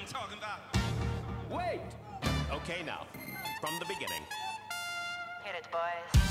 talking about. Wait! Okay, now, from the beginning. Hit it, boys.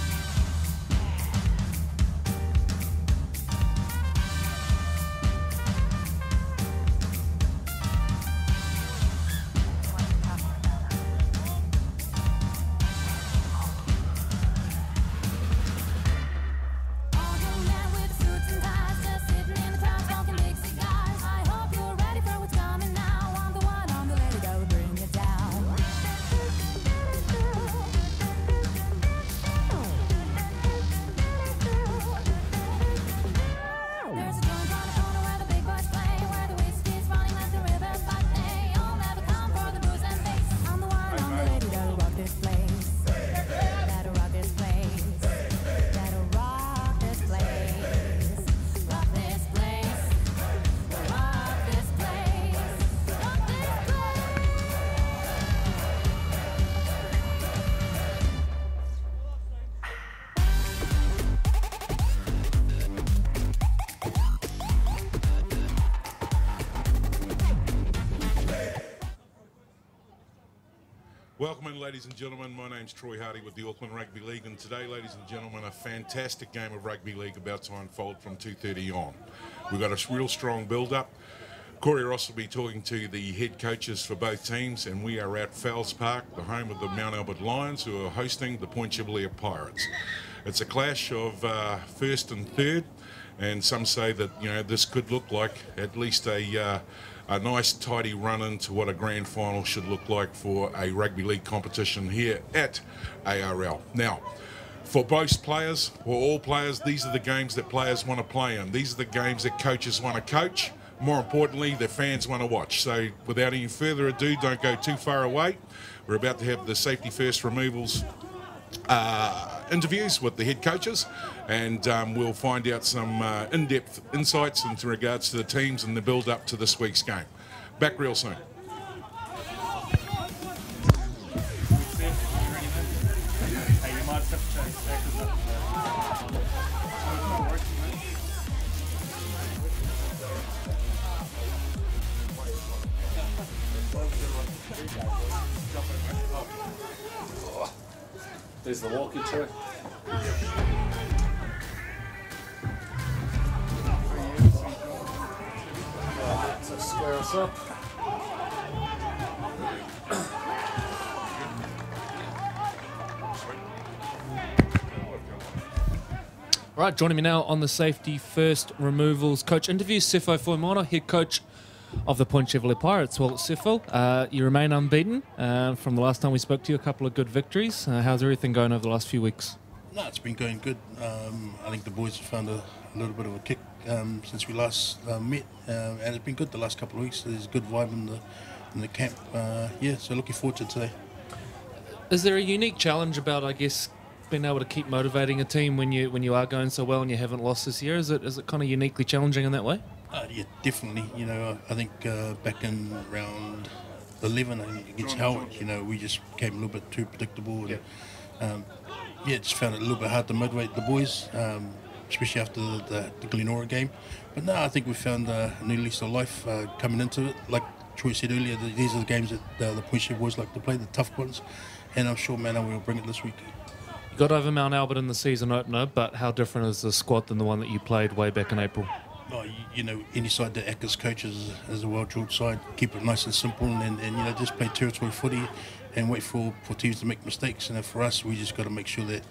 Welcome in, ladies and gentlemen. My name's Troy Hardy with the Auckland Rugby League, and today, ladies and gentlemen, a fantastic game of rugby league about to unfold from 2:30 on. We've got a real strong build-up. Corey Ross will be talking to the head coaches for both teams, and we are at Fowles Park, the home of the Mount Albert Lions, who are hosting the Point Chevalier Pirates. It's a clash of first and third, and some say that this could look like at least a nice tidy run into what a grand final should look like for a rugby league competition here at ARL. Now, for both players, for all players, these are the games that players want to play in. These are the games that coaches want to coach. More importantly, the fans want to watch. So without any further ado, don't go too far away. We're about to have the safety first removals interviews with the head coaches, and we'll find out some in-depth insights into regards to the teams and the build-up to this week's game. Back real soon. There's the walkie track. So square us up. All right, joining me now on the safety first removals coach interview, Sifo Foimana, head coach of the Point Chevalier Pirates. Well, Sifo, you remain unbeaten from the last time we spoke to you. A couple of good victories. How's everything going over the last few weeks? No, it's been going good. I think the boys have found a little bit of a kick since we last met, and it's been good the last couple of weeks. There's a good vibe in the camp. So looking forward to today. Is there a unique challenge about, I guess, being able to keep motivating a team when you are going so well and you haven't lost this year? Is it kind of uniquely challenging in that way? Yeah, definitely. I think back in round 11 against Hale, we just became a little bit too predictable. And, just found it a little bit hard to motivate the boys, especially after the Glenora game. But no, I think we found a new lease of life coming into it. Like Troy said earlier, these are the games that the Point Chevalier boys like to play, the tough ones. And I'm sure Mana will bring it this week. You got over Mount Albert in the season opener, but how different is the squad than the one that you played way back in April? Oh, any side that Ackland's coaches is a well-drilled side. Keep it nice and simple, and just play territory footy and wait for teams to make mistakes. And for us, we just got to make sure that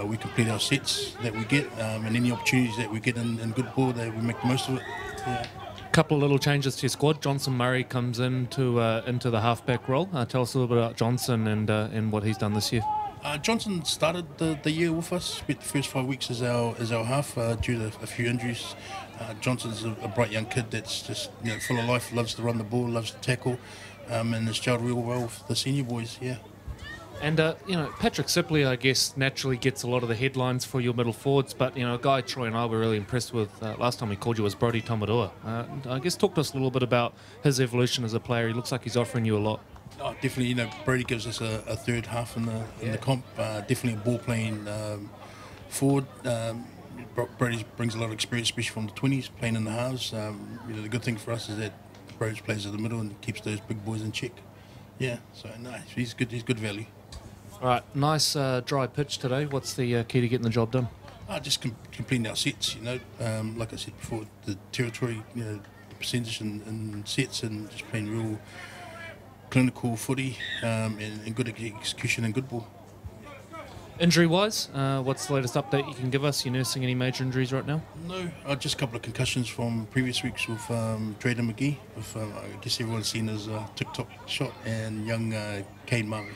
we complete our sets that we get, and any opportunities that we get in good ball, that we make the most of it. Yeah. Couple of little changes to your squad. Johnson Murray comes into the halfback role. Tell us a little bit about Johnson and what he's done this year. Johnson started the year with us. Spent the first 5 weeks as our half due to a few injuries. Johnson's a bright young kid that's just full of life, loves to run the ball, loves to tackle, and has gelled real well with the senior boys. Yeah. And Patrick Sipley, I guess, naturally gets a lot of the headlines for your middle forwards. But a guy Troy and I were really impressed with last time we called you was Brody Tomadua. I guess talk to us a little bit about his evolution as a player. He looks like he's offering you a lot. Oh, definitely. Brody gives us a third half in the comp. Definitely a ball playing forward. Brody brings a lot of experience, especially from the 20s, playing in the halves. The good thing for us is that approach, plays in the middle, and keeps those big boys in check. Yeah, so nice. He's good. He's good value. All right, nice dry pitch today. What's the key to getting the job done? Just completing our sets. Like I said before, the territory, the percentage in sets, and just playing real clinical footy and good execution and good ball. Injury-wise, what's the latest update you can give us? You nursing any major injuries right now? No, just a couple of concussions from previous weeks with Trader McGee, with I guess everyone's seen his TikTok shot, and young Kane Murray.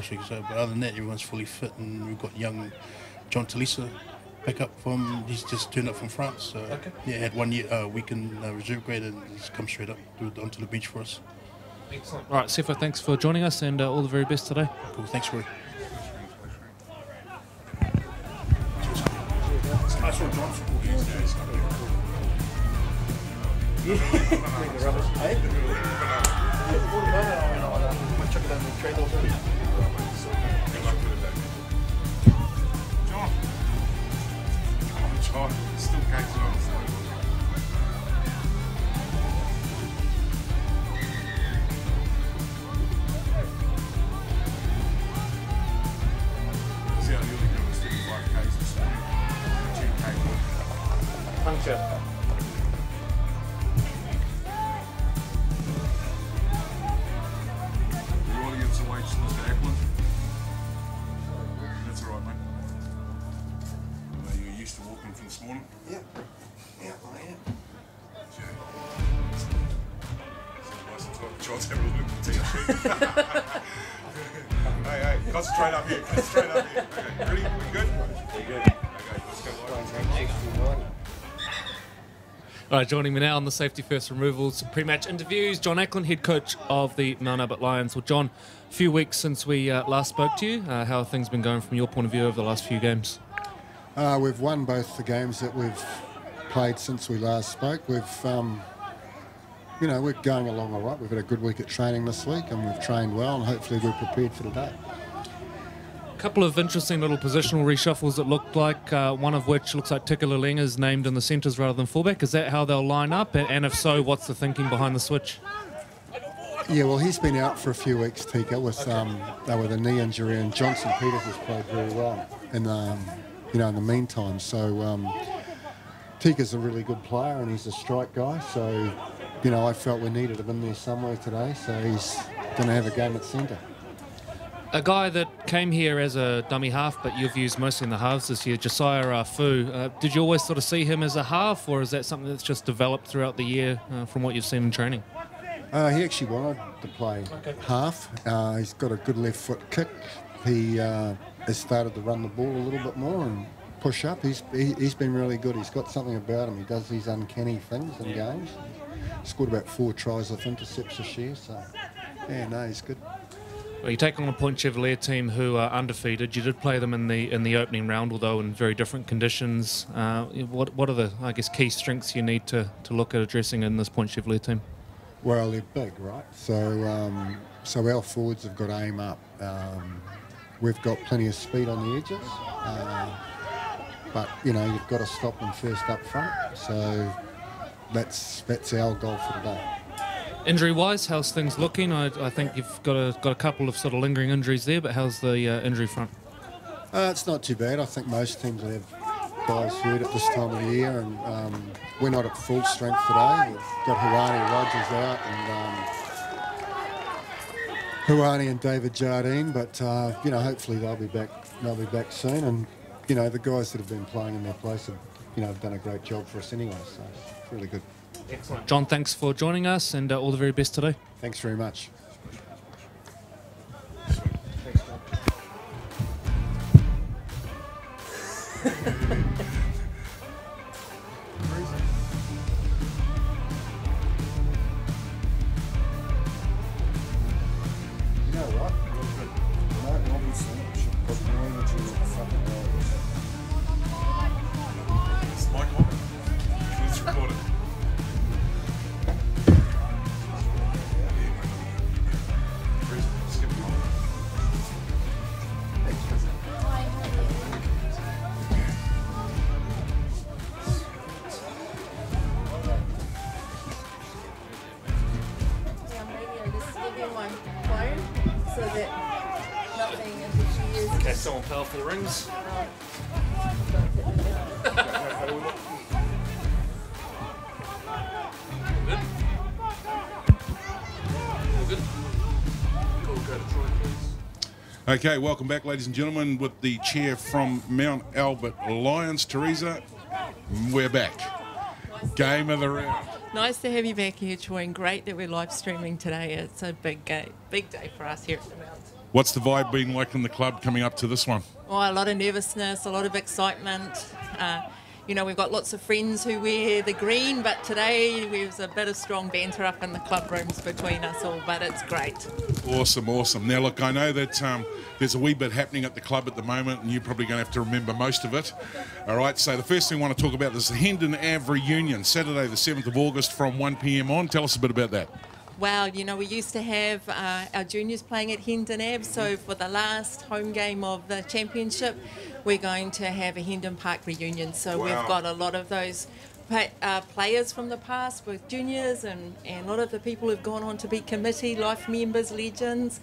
So, but other than that, everyone's fully fit, and we've got young John Talisa back up he's just turned up from France. So, okay. Yeah, had 1 year week in reserve grade, and he's come straight up onto the beach for us. Excellent. All right, Sifo, thanks for joining us, and all the very best today. Cool, thanks, Roy. John, still catching on. See how nearly got us 35 Ks this morning. 2K walk. Puncture. The audience awaits Mr. Ackland. That's all right, mate. You're used to walking from this morning? Yeah, I am. John's having a look at the t-shirt. Hey, concentrate up here. Concentrate up here. Okay, ready? We good? We good. Okay, let's go live. All right, joining me now on the Safety First Removals pre-match interviews, John Ackland, head coach of the Mount Albert Lions. Well, John, a few weeks since we last spoke to you. How have things been going from your point of view over the last few games? We've won both the games that we've played since we last spoke. We're going along all right. We've had a good week at training this week, and we've trained well, and hopefully we're prepared for today. A couple of interesting little positional reshuffles it looked like, one of which looks like Tika Lalenga's named in the centres rather than fullback. Is that how they'll line up? And if so, what's the thinking behind the switch? Yeah, well, he's been out for a few weeks, Tika, with a knee injury, and Johnson Peters has played very well in the meantime. So Tika's a really good player, and he's a strike guy. So I felt we needed him in there somewhere today. So he's going to have a game at centre. A guy that came here as a dummy half, but you've used mostly in the halves this year, Josiah Fu. Did you always sort of see him as a half, or is that something that's just developed throughout the year from what you've seen in training? He actually wanted to play half. He's got a good left foot kick. He has started to run the ball a little bit more and push up. He's been really good. He's got something about him. He does these uncanny things in games. He scored about 4 tries with intercepts this year. So, he's good. Well, you take on a Point Chevalier team who are undefeated. You did play them in the opening round, although in very different conditions. What are the, I guess, key strengths you need to look at addressing in this Point Chevalier team? Well, they're big, right? So our forwards have got to aim up. We've got plenty of speed on the edges, but you've got to stop them first up front. So that's our goal for today. Injury-wise, how's things looking? I think you've got a couple of sort of lingering injuries there, but how's the injury front? It's not too bad. I think most teams will have guys hurt at this time of the year, and we're not at full strength today. We've got Huani Rogers out, and Huani and David Jardine, but hopefully they'll be back. They'll be back soon, and the guys that have been playing in their place have done a great job for us anyway. So it's really good. Excellent. John, thanks for joining us, and all the very best today. Thanks very much. It's Michael. Let's record it. my phone so that nothing interferes. Okay, so on powerful rings. Good. All good. Cool, go to Troy, please. Okay, welcome back, ladies and gentlemen, with the chair from Mount Albert Lions. Teresa, we're back. Game of the round. Nice to have you back here, Troy, and great that we're live streaming today. It's a big day for us here at the Mount. What's the vibe been like in the club coming up to this one? Oh, a lot of nervousness, a lot of excitement. You know, we've got lots of friends who wear the green, but today there's a bit of strong banter up in the club rooms between us all, but it's great. Awesome, awesome. Now, look, I know that there's a wee bit happening at the club at the moment, and you're probably going to have to remember most of it. All right, so the first thing I want to talk about is the Hendon Ave reunion, Saturday the 7th of August from 1 p.m. on. Tell us a bit about that. Well, you know, we used to have our juniors playing at Hendon Ave, so for the last home game of the championship, we're going to have a Hendon Park reunion. So Wow. We've got a lot of those players from the past with juniors and a lot of the people who've gone on to be committee, life members, legends.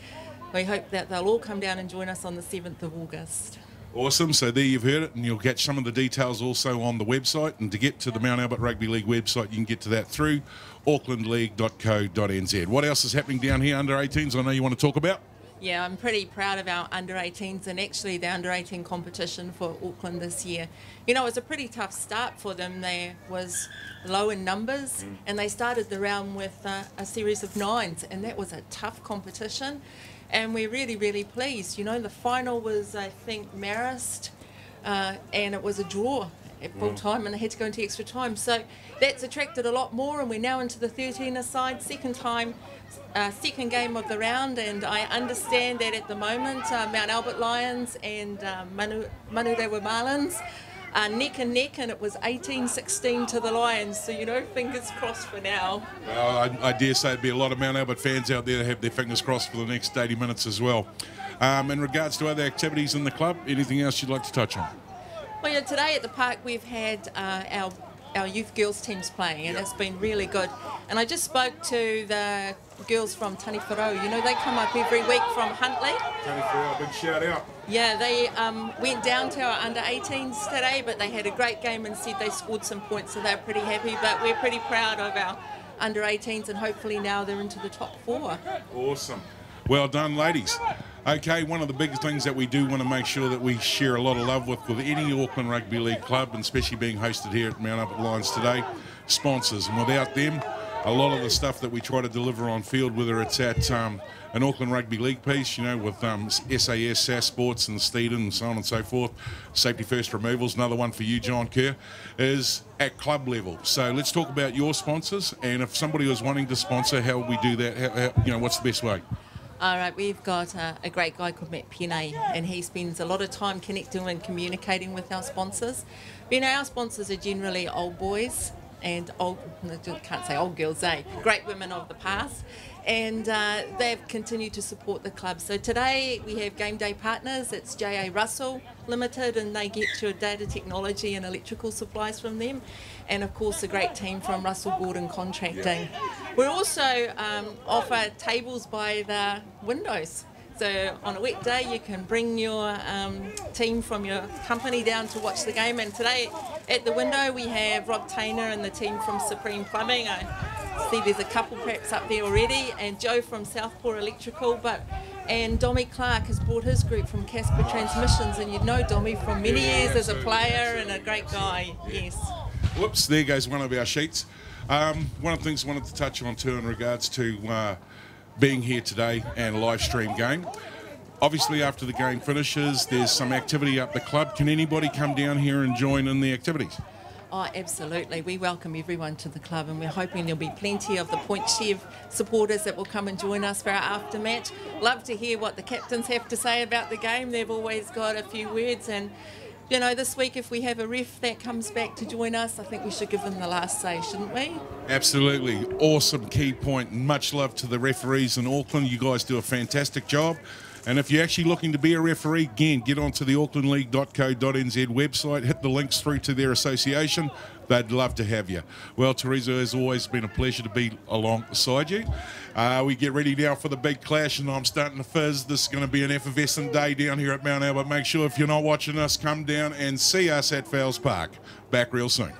We hope that they'll all come down and join us on the 7th of August. Awesome. So there you've heard it, and you'll get some of the details also on the website. And to get to the Mount Albert Rugby League website, you can get to that through aucklandleague.co.nz. What else is happening down here under 18s I know you want to talk about? Yeah, I'm pretty proud of our under-18s and actually the under-18 competition for Auckland this year. You know, it was a pretty tough start for them. They was low in numbers and they started the round with a series of 9s, and that was a tough competition. And we're really, really pleased. You know, the final was, I think, Marist, and it was a draw at full time, and they had to go into extra time. So that's attracted a lot more, and we're now into the 13-a-side, second game of the round, and I understand that at the moment Mount Albert Lions and Manurewa Marlins are neck and neck, and it was 18-16 to the Lions, so you know, fingers crossed for now. Well, I dare say there'd be a lot of Mount Albert fans out there that have their fingers crossed for the next 80 minutes as well. In regards to other activities in the club, anything else you'd like to touch on? Well, yeah, today at the park we've had our youth girls teams playing, and it's been really good. And I just spoke to the girls from Taniwharau. You know, they come up every week from Huntly. Taniwharau, big shout out. Yeah, they went down to our under-18s today, but they had a great game and said they scored some points, so they're pretty happy. But we're pretty proud of our under-18s, and hopefully now they're into the top 4. Awesome. Well done, ladies. Okay, one of the big things that we do want to make sure that we share a lot of love with any Auckland Rugby League club, and especially being hosted here at Mount Albert Lions today, sponsors. And without them, a lot of the stuff that we try to deliver on field, whether it's at an Auckland Rugby League piece, you know, with SAS, SAS Sports and Steeden and so on and so forth, Safety First Removals, another one for you, John Kerr, is at club level. So let's talk about your sponsors, and if somebody was wanting to sponsor, how would we do that? How, you know, what's the best way? All right, we've got a great guy called Matt Penne, and he spends a lot of time connecting and communicating with our sponsors. You know, our sponsors are generally old boys and can't say old girls, great women of the past, and they've continued to support the club. So today we have game day partners. It's J.A. Russell Limited, and they get your data technology and electrical supplies from them, and of course a great team from Russell Gordon Contracting. We also offer tables by the windows. So on a wet day you can bring your team from your company down to watch the game, and today at the window we have Rob Tainer and the team from Supreme Plumbing. I see there's a couple perhaps up there already, and Joe from Southport Electrical, and Dommy Clark has brought his group from Casper Transmissions, and you'd know Dommy from many years as a player and a great guy. Yes. Whoops, there goes one of our sheets. One of the things I wanted to touch on too in regards to being here today and a live stream game. Obviously after the game finishes there's some activity up the club. Can anybody come down here and join in the activities? Oh, absolutely. We welcome everyone to the club, and we're hoping there'll be plenty of the Point Chev supporters that will come and join us for our aftermatch. Love to hear what the captains have to say about the game. They've always got a few words, and you know, this week if we have a ref that comes back to join us, I think we should give them the last say, shouldn't we? Absolutely. Awesome key point. Much love to the referees in Auckland. You guys do a fantastic job. And if you're actually looking to be a referee, again, get onto the aucklandleague.co.nz website, hit the links through to their association. They'd love to have you. Well, Teresa, it's always been a pleasure to be alongside you. We get ready now for the big clash, and I'm starting to fizz. This is going to be an effervescent day down here at Mount Albert. Make sure if you're not watching us, come down and see us at Fowles Park. Back real soon.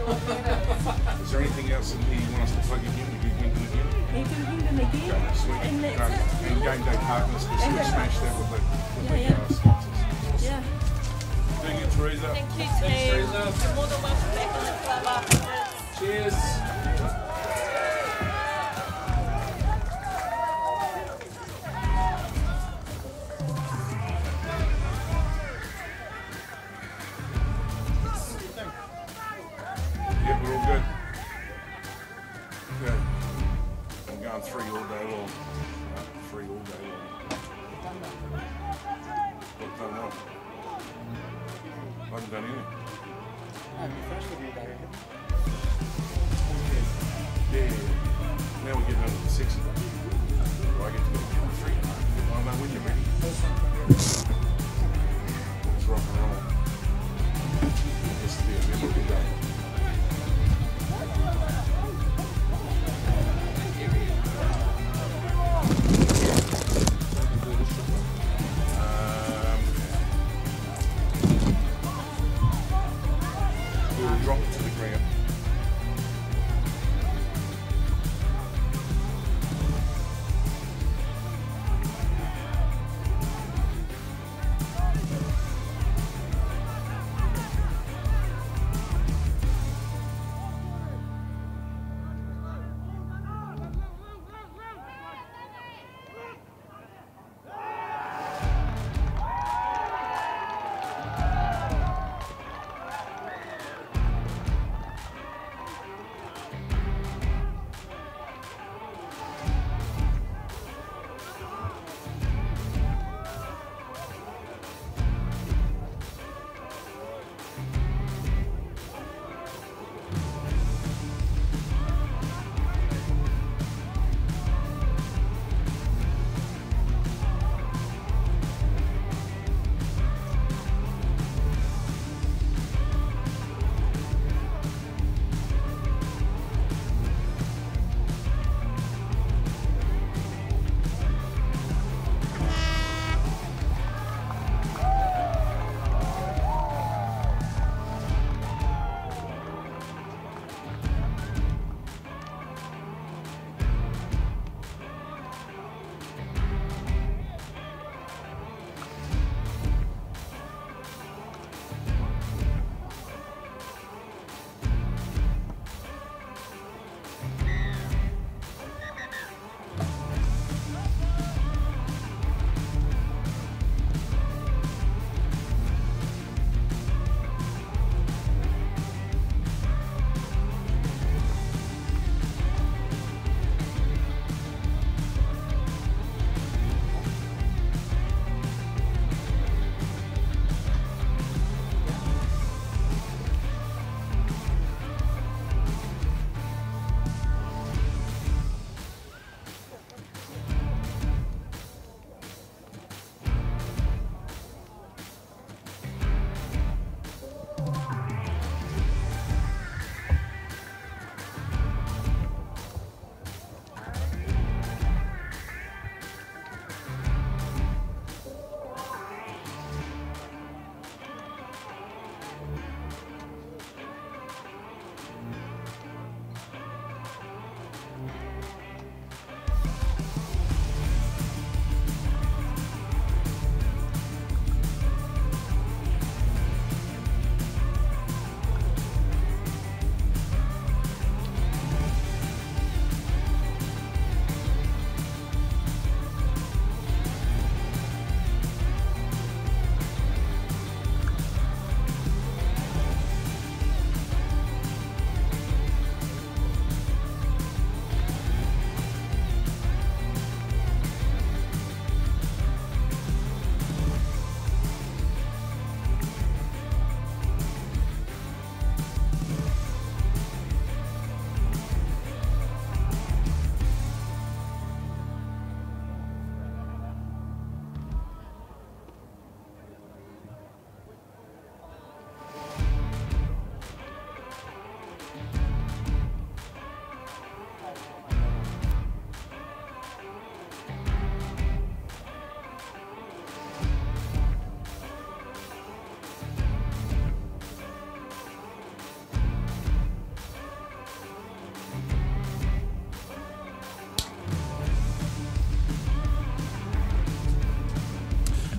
Is there anything else in here you want us to plug again? We do Hinton again? You do Hinton again, Okay, sweet. and that's it. And Game Day Partners, just smash that with the Yeah. sponsors. Yeah. Thank you, Teresa. Thank you, Thanks, team. Teresa. You're more than welcome back in the club afterwards. Cheers. Yeah, we're all good. Okay. I'm going 3 all day long. 3 all day long. What done what? I haven't done anything. Yeah. Now we're getting into the sexy. I get to go from 3. I know when you're ready. Let's rock and roll. This will be a memorable day.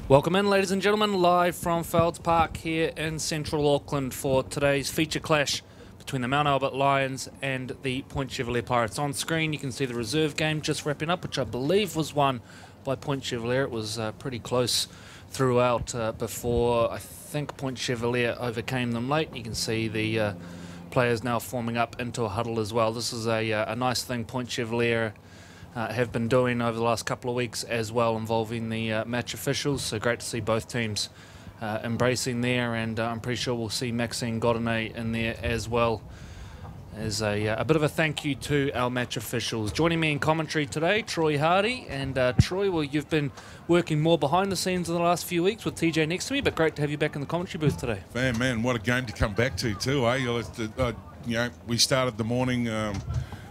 Welcome in, ladies and gentlemen, live from Felds Park here in central Auckland for today's feature clash between the Mount Albert Lions and the Point Chevalier Pirates. On screen you can see the reserve game just wrapping up, which I believe was won by Point Chevalier. It was pretty close throughout before I think Point Chevalier overcame them late. You can see the players now forming up into a huddle as well. This is a nice thing Point Chevalier have been doing over the last couple of weeks as well, involving the match officials. So great to see both teams embracing there, and I'm pretty sure we'll see Maxine Godinay in there as well as a bit of a thank you to our match officials. Joining me in commentary today, Troy Hardy. And Troy, well, you've been working more behind the scenes in the last few weeks with TJ next to me, but great to have you back in the commentary booth today. Man, what a game to come back to too, eh? We started the morning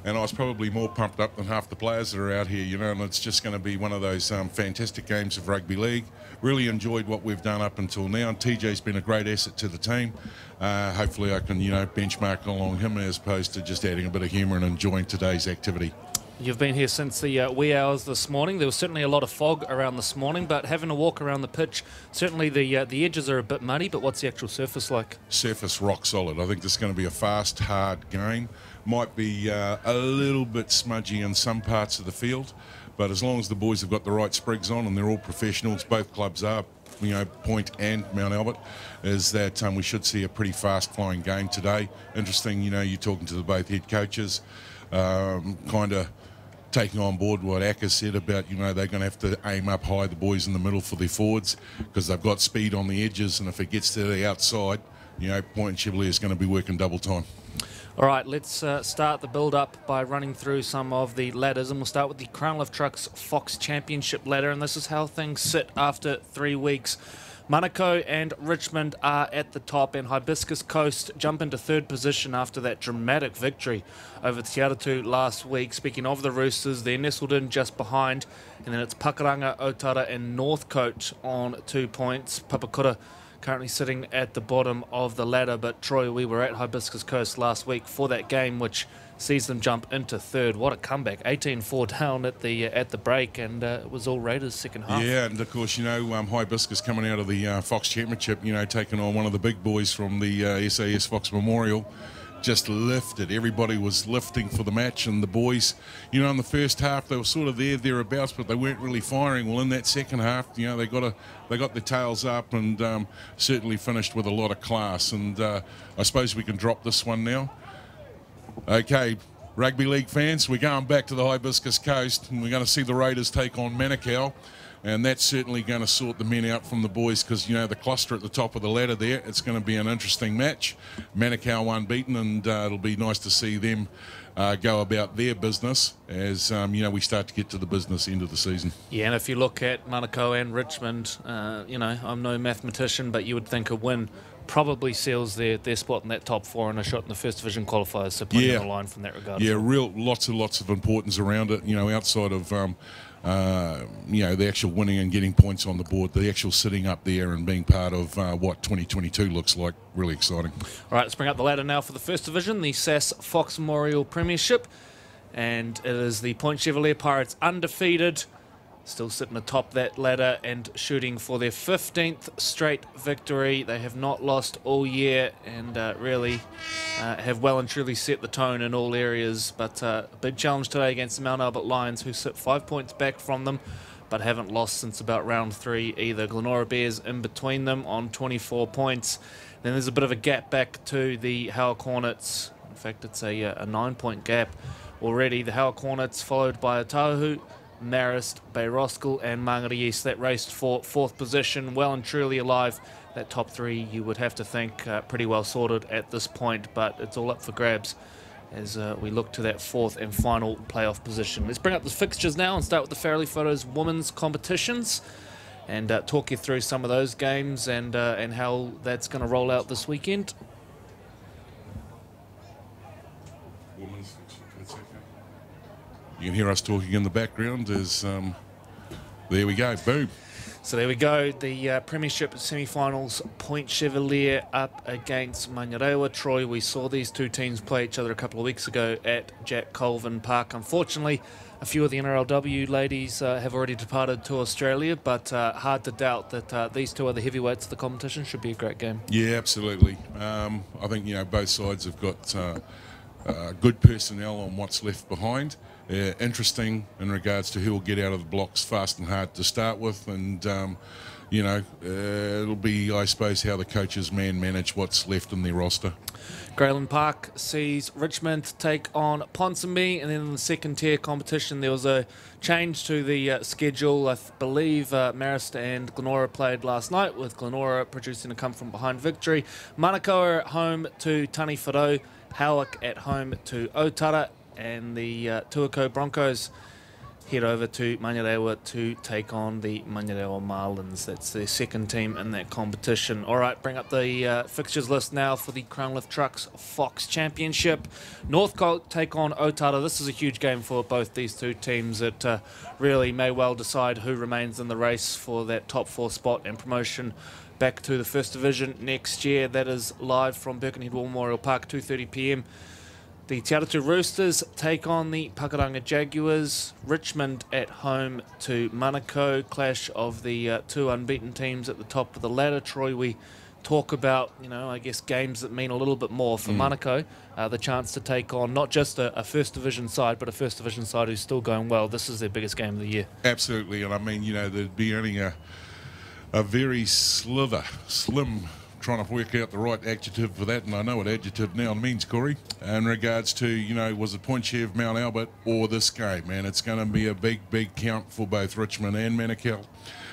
and I was probably more pumped up than half the players that are out here, and it's just going to be one of those fantastic games of rugby league. Really enjoyed what we've done up until now, and TJ's been a great asset to the team. Hopefully I can, benchmark along him as opposed to just adding a bit of humour and enjoying today's activity. You've been here since the wee hours this morning. There was certainly a lot of fog around this morning, but having a walk around the pitch, certainly the edges are a bit muddy, but what's the actual surface like? Surface rock solid. I think this is going to be a fast, hard game. Might be a little bit smudgy in some parts of the field, but as long as the boys have got the right sprigs on, and they're all professionals, both clubs are, Point and Mount Albert, is that we should see a pretty fast-flowing game today. Interesting, you're talking to the both head coaches, kind of taking on board what Acker said about, they're going to have to aim up high, the boys in the middle, for their forwards, because they've got speed on the edges, and if it gets to the outside, Point Chevalier is going to be working double time. All right, let's start the build-up by running through some of the ladders, and we'll start with the Crown Lift Trucks Fox Championship ladder, and this is how things sit after 3 weeks. Manukau and Richmond are at the top, and Hibiscus Coast jump into third position after that dramatic victory over Te Aratu last week. Speaking of the Roosters, they're nestled in just behind, and then it's Pakuranga, Otara and Northcote on 2 points. Papakura currently sitting at the bottom of the ladder, but Troy, we were at Hibiscus Coast last week for that game, which sees them jump into third. What a comeback, 18-4 down at the break, and it was all Raiders second half. Yeah, and of course, Hibiscus coming out of the Fox Championship, taking on one of the big boys from the SAS Fox Memorial, just lifted. Everybody was lifting for the match, and the boys, in the first half they were sort of thereabouts, but they weren't really firing. Well, in that second half, they got their tails up, and certainly finished with a lot of class. And I suppose we can drop this one now. Okay, rugby league fans, we're going back to the Hibiscus Coast, and we're going to see the Raiders take on Manukau. And that's certainly going to sort the men out from the boys, because, the cluster at the top of the ladder there, it's going to be an interesting match. Manukau unbeaten, and it'll be nice to see them go about their business as, we start to get to the business end of the season. Yeah, and if you look at Manukau and Richmond, I'm no mathematician, but you would think a win probably seals their spot in that top four and a shot in the first division qualifiers, so plenty on the line from that regard. Yeah, lots of importance around it, outside of the actual winning and getting points on the board, the actual sitting up there and being part of what 2022 looks like. Really exciting. All right, let's bring up the ladder now for the first division, the SAS Fox Memorial Premiership, and it is the Point Chevalier Pirates undefeated, still sitting atop that ladder and shooting for their 15th straight victory. They have not lost all year, and really have well and truly set the tone in all areas. But a big challenge today against the Mount Albert Lions, who sit 5 points back from them, but haven't lost since about round 3 either. Glenora Bears in between them on 24 points. Then there's a bit of a gap back to the Hale Hornets. In fact, it's a 9-point gap already. The Hale Hornets followed by Otahu, Marist, Bayroskal and Mangere East. That raced for 4th position, well and truly alive. That top 3, you would have to think, pretty well sorted at this point, but it's all up for grabs as we look to that 4th and final playoff position. Let's bring up the fixtures now and start with the Farrelly Photos women's competitions and talk you through some of those games and how that's going to roll out this weekend. You can hear us talking in the background as there we go, boom. So there we go, the Premiership semi-finals, Point Chevalier up against Manurewa. Troy, we saw these two teams play each other a couple of weeks ago at Jack Colvin Park. Unfortunately, a few of the NRLW ladies have already departed to Australia, but hard to doubt that these two are the heavyweights of the competition. Should be a great game. Yeah, absolutely. I think, both sides have got good personnel on what's left behind. Interesting in regards to who will get out of the blocks fast and hard to start with, and it'll be, I suppose, how the coaches manage what's left in their roster. Grayland Park sees Richmond take on Ponsonby, and then in the second tier competition there was a change to the schedule. I believe Marist and Glenora played last night, with Glenora producing a come from behind victory. Manukau at home to Taniwharau, Howick at home to Otara, and the Tuako Broncos head over to Manurewa to take on the Manurewa Marlins. That's their second team in that competition. All right, bring up the fixtures list now for the Crown Lift Trucks Fox Championship. Northcote take on Otara. This is a huge game for both these two teams. It really may well decide who remains in the race for that top 4 spot and promotion back to the First Division next year. That is live from Birkenhead War Memorial Park, 2:30 p.m. The Te Aratu Roosters take on the Pakuranga Jaguars. Richmond at home to Manukau. Clash of the two unbeaten teams at the top of the ladder. Troy, we talk about, I guess games that mean a little bit more for Manukau. The chance to take on not just a First Division side, but a First Division side who's still going well. This is their biggest game of the year. Absolutely, and I mean, there'd be only a very slim trying to work out the right adjective for that, and I know what adjective now means, Corey, in regards to, was it Point Chev, Mount Albert, or this game, and it's going to be a big count for both Richmond and Manukau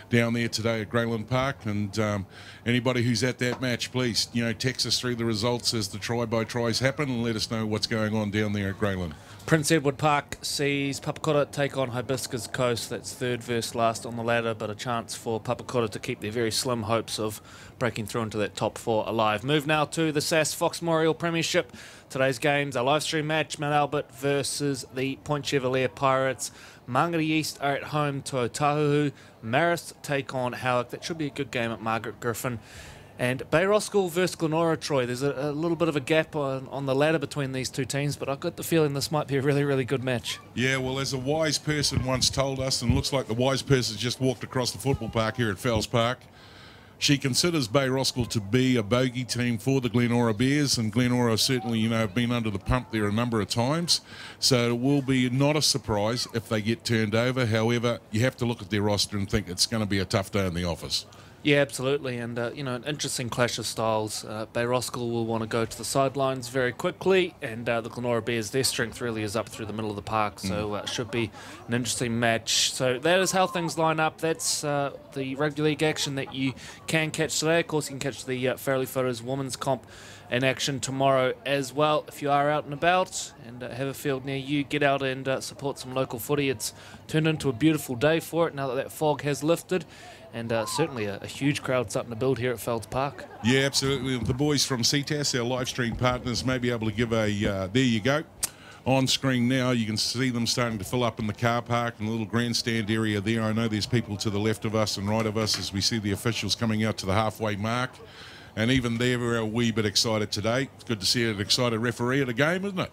down there today at Grayland Park. And anybody who's at that match, please, text us through the results as the try-by-tries happen, and let us know what's going on down there at Grayland. Prince Edward Park sees Papakura take on Hibiscus Coast. That's third versus last on the ladder, but a chance for Papakura to keep their very slim hopes of breaking through into that top 4 alive. Move now to the SAS Fox Memorial Premiership. Today's games, a live stream match, Mount Albert versus the Point Chevalier Pirates. Mangere East are at home to Otahuhu. Marist take on Howick. That should be a good game at Margaret Griffin. And Bay Roskill versus Glenora, Troy. There's a little bit of a gap on the ladder between these two teams, but I've got the feeling this might be a really, really good match. Yeah, well, as a wise person once told us, and looks like the wise person just walked across the football park here at Fells Park, she considers Bay Roskill to be a bogey team for the Glenora Bears, and Glenora certainly, have been under the pump there a number of times. So it will be not a surprise if they get turned over. However, you have to look at their roster and think it's going to be a tough day in the office. Yeah, absolutely, and an interesting clash of styles. Bay Roskill will want to go to the sidelines very quickly, and the Glenora Bears, their strength really is up through the middle of the park, so it should be an interesting match. So that is how things line up. That's the rugby league action that you can catch today. Of course, you can catch the Fairleigh Photos Women's Comp in action tomorrow as well. If you are out and about and have a field near you, get out and support some local footy. It's turned into a beautiful day for it now that fog has lifted. And certainly a huge crowd starting to build here at Felds Park. Yeah, absolutely. The boys from CTAS, our live stream partners, may be able to give a, there you go. On screen now, you can see them starting to fill up in the car park and the little grandstand area there. I know there's people to the left of us and right of us as we see the officials coming out to the halfway mark. And even there, we're a wee bit excited today. It's good to see an excited referee at a game, isn't it?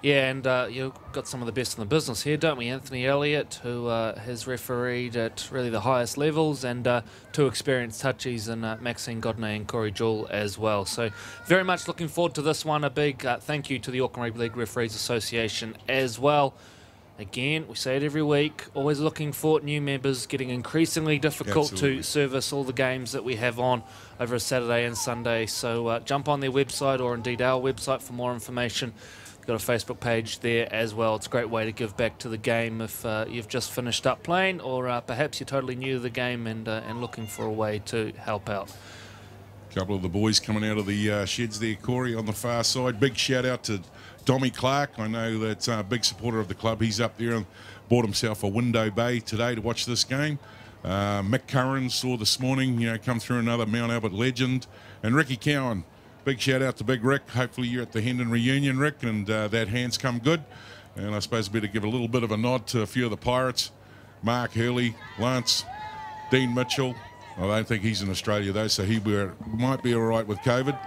Yeah, and you've got some of the best in the business here, don't we? Anthony Elliott, who has refereed at really the highest levels, and two experienced touchies in Maxine Godney and Corey Jewell as well. So very much looking forward to this one. A big thank you to the Auckland Rugby League Referees Association as well. Again, we say it every week, always looking for new members, getting increasingly difficult to service all the games that we have on over a Saturday and Sunday. So jump on their website, or indeed our website, for more information. Got a Facebook page there as well. It's a great way to give back to the game if you've just finished up playing, or perhaps you're totally new to the game and looking for a way to help out. A couple of the boys coming out of the sheds there, Corey, on the far side. Big shout out to Dommy Clark. I know that's a big supporter of the club. He's up there and bought himself a window bay today to watch this game. Mick Curran saw this morning, come through, another Mount Albert legend. And Ricky Cowan. Big shout out to Big Rick. Hopefully you're at the Hendon reunion, Rick, and that hand's come good. And I suppose I better give a little bit of a nod to a few of the Pirates. Mark, Hurley, Lance, Dean Mitchell, I don't think he's in Australia though, so he might be all right with COVID.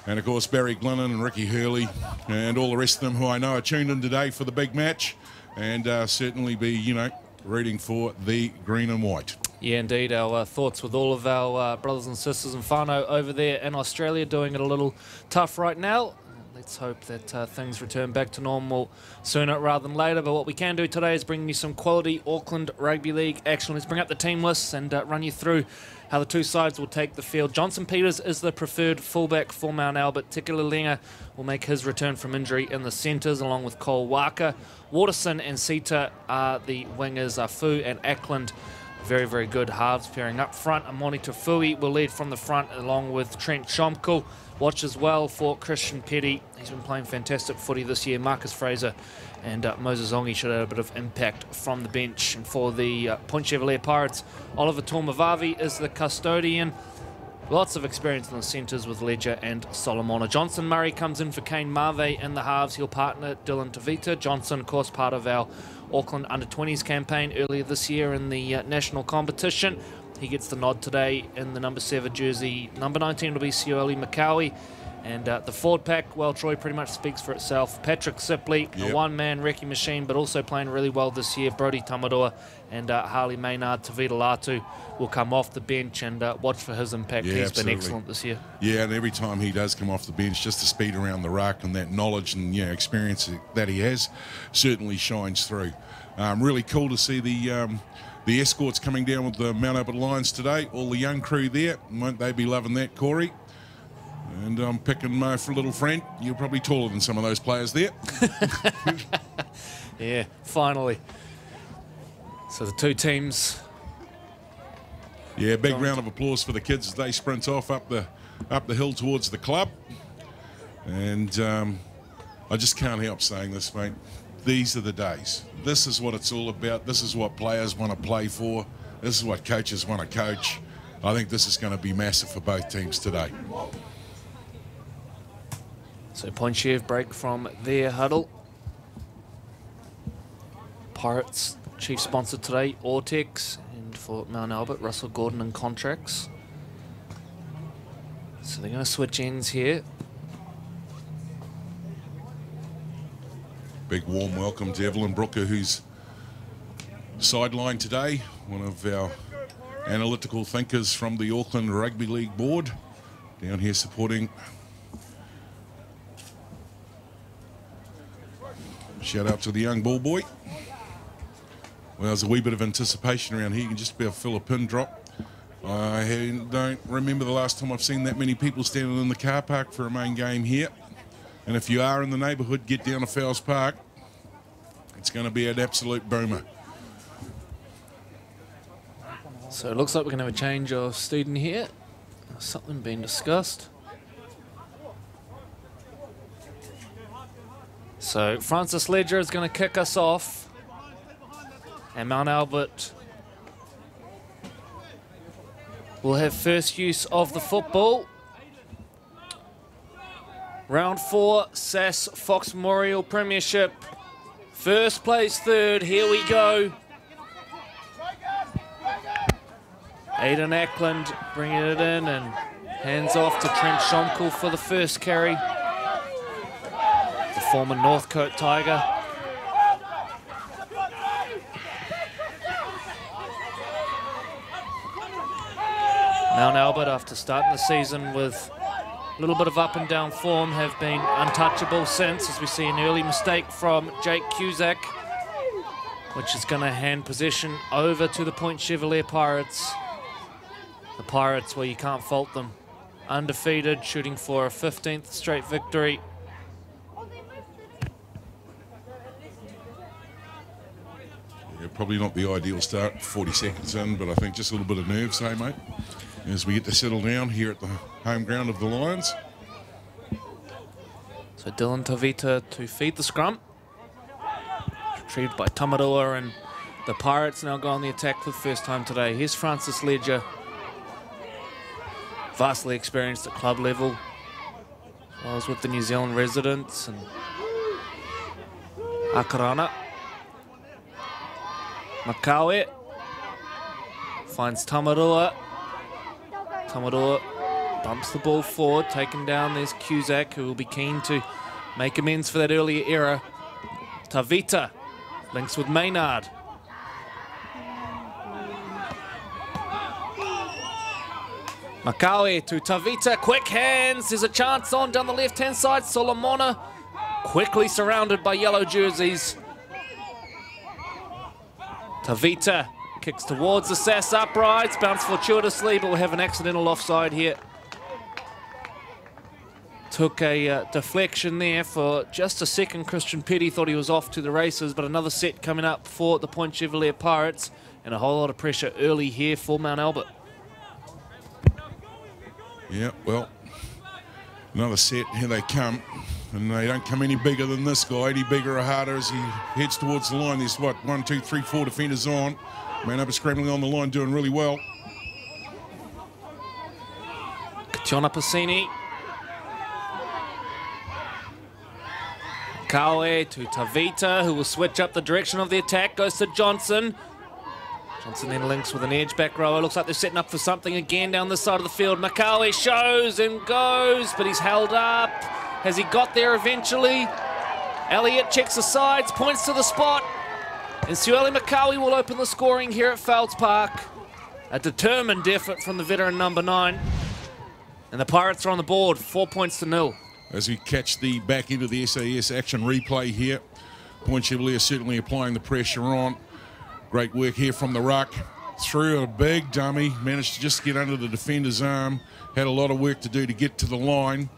And of course Barry Glennon and Ricky Hurley and all the rest of them who I know are tuned in today for the big match, and certainly be, you know, rooting for the green and white. Yeah, indeed. Our thoughts with all of our brothers and sisters and whānau over there in Australia, doing it a little tough right now. Let's hope that things return back to normal sooner rather than later. But what we can do today is bring you some quality Auckland Rugby League action. Let's bring up the team lists and run you through how the two sides will take the field. Johnson Peters is the preferred fullback for Mount Albert. Tika Lalenga will make his return from injury in the centres, along with Cole Walker. Waterson and Sita are the wingers. Afu and Ackland, very, very good halves pairing up front. Amoni Tafui will lead from the front, along with Trent Shomkel. Watch as well for Christian Petty. He's been playing fantastic footy this year. Marcus Fraser and Moses Ongi should have a bit of impact from the bench. And for the Point Chevalier Pirates, Oliver Tormavavi is the custodian. Lots of experience in the centres with Ledger and Solomona. Johnson Murray comes in for Kane Marvey in the halves. He'll partner Dylan Tavita. Johnson, of course, part of our Auckland Under-20s campaign earlier this year in the national competition. He gets the nod today in the number 7 jersey. Number 19 will be Sioli Makawi. And the forward pack, well, Troy, pretty much speaks for itself. Patrick Sipley, a one-man wrecking machine, but also playing really well this year. Brody Tamadoa and Harley Maynard. Tavita Latu will come off the bench, and watch for his impact. Yeah, He's absolutely been excellent this year. Yeah, and every time he does come off the bench, just the speed around the ruck and that knowledge and experience that he has certainly shines through. Really cool to see the escorts coming down with the Mount Albert Lions today. All the young crew there. Won't they be loving that, Corey? And I'm picking my little friend. You're probably taller than some of those players there. Yeah, finally. So the two teams. Yeah, big round of applause for the kids as they sprint off up the hill towards the club. And I just can't help saying this, mate. These are the days. This is what it's all about. This is what players want to play for. This is what coaches want to coach. I think this is going to be massive for both teams today. So Point Chev break from their huddle. Pirates chief sponsor today, Ortex, and for Mount Albert, Russell Gordon and contracts. So they're going to switch ends here. Big warm welcome to Evelyn Brooker, who's sidelined today, one of our analytical thinkers from the Auckland Rugby League board, down here supporting. Shout out to the young ball boy. Well, there's a wee bit of anticipation around here. You can just about feel a pin drop. I don't remember the last time I've seen that many people standing in the car park for a main game here. And if you are in the neighbourhood, get down to Fowles Park. It's going to be an absolute boomer. So it looks like we're going to have a change of student here. Something being discussed. So Francis Ledger is going to kick us off. And Mount Albert will have first use of the football. Round 4, SAS Fox Memorial Premiership. First place third, here we go. Aidan Ackland bringing it in and hands off to Trent Shomkel for the first carry. The former Northcote Tiger. Mount Albert, after starting the season with a little bit of up and down form, have been untouchable since, as we see an early mistake from Jake Cusack, which is going to hand possession over to the Point Chevalier Pirates. The Pirates, well, you can't fault them. Undefeated, shooting for a 15th straight victory. Yeah, probably not the ideal start, 40 seconds in, but I think just a little bit of nerves, hey, mate, as we get to settle down here at the home ground of the Lions. So Dylan Tavita to feed the scrum. Retrieved by Tamadoa, and the Pirates now go on the attack for the first time today. Here's Francis Ledger. Vastly experienced at club level. I was with the New Zealand residents and Akarana. Makawe Finds Tamarua. Tamarua bumps the ball forward, taken down. There's Cusack, who will be keen to make amends for that earlier error. Tavita links with Maynard. Makawe to Tavita, quick hands. There's a chance on down the left-hand side. Solomona quickly surrounded by yellow jerseys. Tavita kicks towards the Sass uprights, bounce fortuitously, but we'll have an accidental offside here. Took a deflection there for just a second. Christian Petty thought he was off to the races, but another set coming up for the Point Chevalier Pirates, and a whole lot of pressure early here for Mount Albert. Yeah, well, another set, here they come. And they don't come any bigger than this guy, any bigger or harder as he heads towards the line. There's what, 1, 2, 3, 4 defenders on. Man up scrambling on the line, doing really well. Kationa Passini. Kawe to Tavita, who will switch up the direction of the attack. Goes to Johnson. Johnson then links with an edge back rower. Looks like they're setting up for something again down this side of the field. Makawe shows and goes, but he's held up. Has he got there eventually? Elliott checks the sides, points to the spot. And Sueli Makawe will open the scoring here at Felds Park. A determined effort from the veteran number 9. And the Pirates are on the board, 4 points to 0. As we catch the back end of the SAS action replay here, Point Chevalier certainly applying the pressure on. Great work here from the ruck. Threw a big dummy, managed to just get under the defender's arm. Had a lot of work to do to get to the line.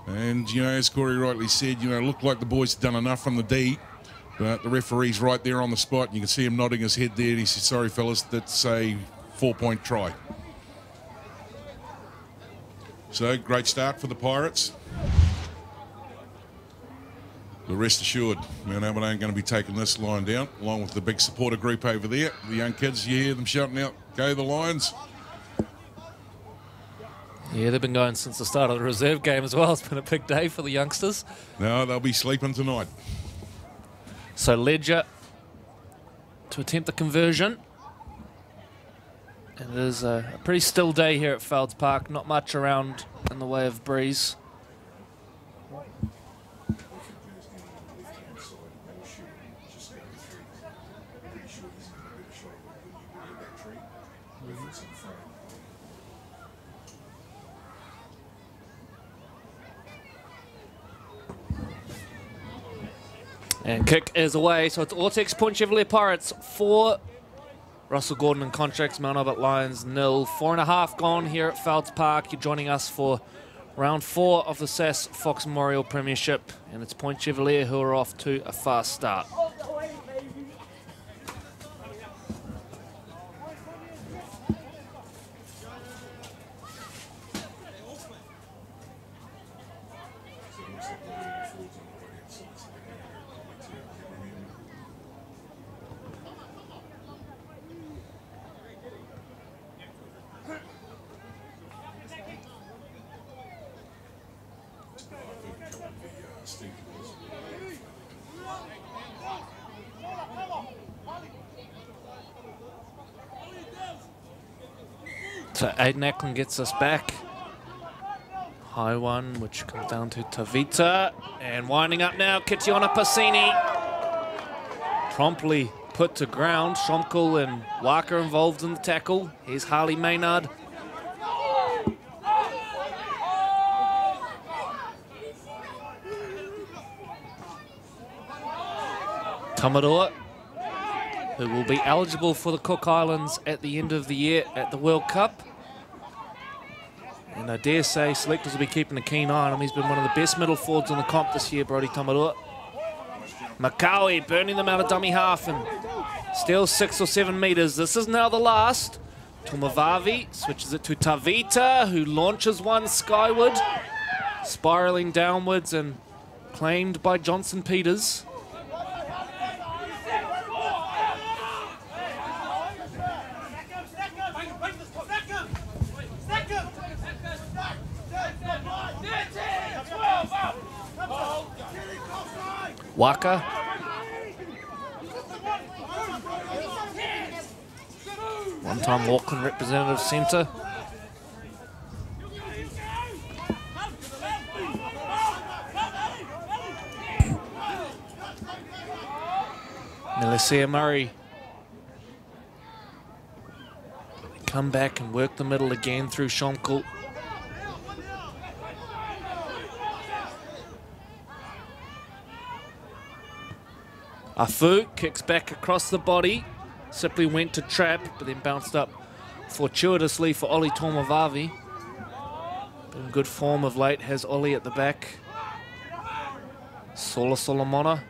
And, you know, as Corey rightly said, you know, it looked like the boys had done enough from the D. But the referee's right there on the spot. You can see him nodding his head there. And he said, sorry, fellas, that's a 4-point try. So, great start for the Pirates. But rest assured, Mount Albert ain't going to be taking this line down, along with the big supporter group over there. The young kids, you hear them shouting out, go the Lions. Yeah, they've been going since the start of the reserve game as well. It's been a big day for the youngsters. No, they'll be sleeping tonight. So Ledger to attempt the conversion. It is a pretty still day here at Felds Park. Not much around in the way of breeze. And kick is away, so it's Ortex Point Chevalier Pirates 4, Russell Gordon and Contracts, Mount Albert Lions 0. 4.5 gone here at Felds Park. You're joining us for round 4 of the SAS Fox Memorial Premiership, and it's Point Chevalier who are off to a fast start. So Aiden Ackland gets us back. High one, which comes down to Tavita. And winding up now, Kitiona Passini. Promptly put to ground. Shomkel and Walker involved in the tackle. Here's Harley Maynard. Tamarua, who will be eligible for the Cook Islands at the end of the year at the World Cup. And I dare say selectors will be keeping a keen eye on him. He's been one of the best middle forwards in the comp this year, Brodie Tamarua. Makawe burning them out of dummy half and still 6 or 7 metres. This is now the last. Tomavavi switches it to Tavita, who launches one skyward, spiralling downwards and claimed by Johnson Peters. Waka One-time Auckland representative centre. Melissia Murray. Come back and work the middle again through Schonkel. Afu kicks back across the body. Simply went to trap, but then bounced up fortuitously for Oli Tomavavi. In good form of late, has Oli at the back. Sola Solomona.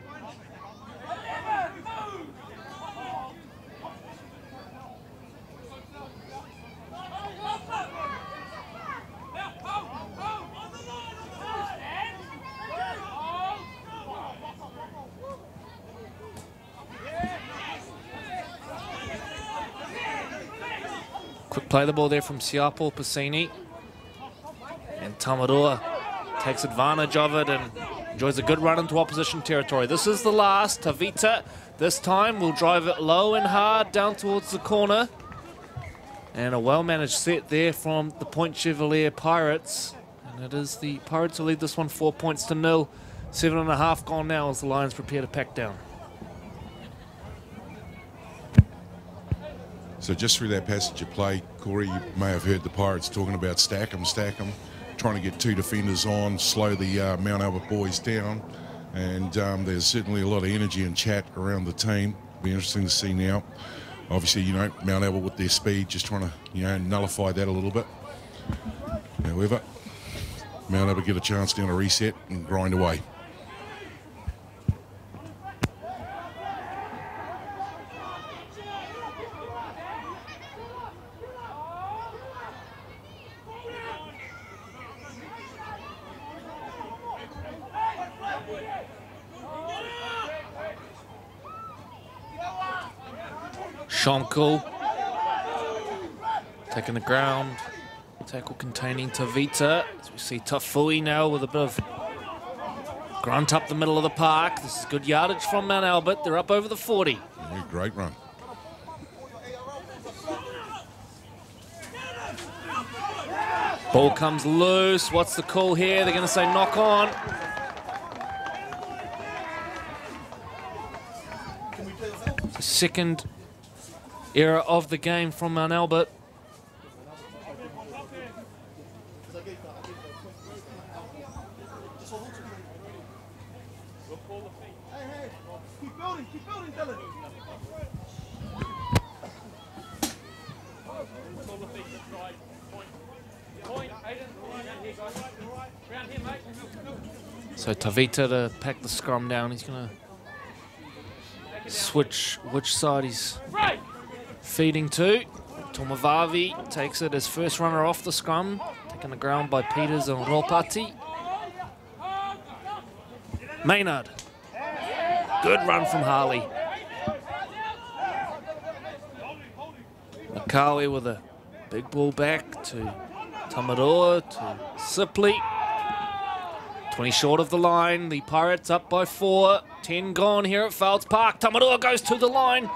Quick play the ball there from Siapo Piscini. And Tamarua takes advantage of it and enjoys a good run into opposition territory. This is the last. Tavita this time will drive it low and hard down towards the corner. And a well-managed set there from the Point Chevalier Pirates. And it is the Pirates who lead this one 4 points to 0. 7.5 gone now as the Lions prepare to pack down. So just through that passage of play, Corey, you may have heard the Pirates talking about stack them, trying to get 2 defenders on, slow the Mount Albert boys down. And there's certainly a lot of energy and chat around the team. Be interesting to see now. Obviously, Mount Albert with their speed, just trying to, nullify that a little bit. However, Mount Albert get a chance now to reset and grind away. Schonkel taking the ground, tackle containing Tavita. As we see Tafui now with a bit of grunt up the middle of the park. This is good yardage from Mount Albert. They're up over the 40. Yeah, great run. Ball comes loose. What's the call here? They're going to say knock on. Second error of the game from Mount Albert. So Tavita to pack the scrum down. He's going to switch which side he's feeding to. Tomavavi takes it as first runner off the scrum, taken the ground by Peters and Ropati. Maynard. Good run from Harley. Makawi with a big ball back to Tamaroa, to Sipley. 20 short of the line. The Pirates up by 4. 10 gone here at Fouts Park. Tamaroa goes to the line.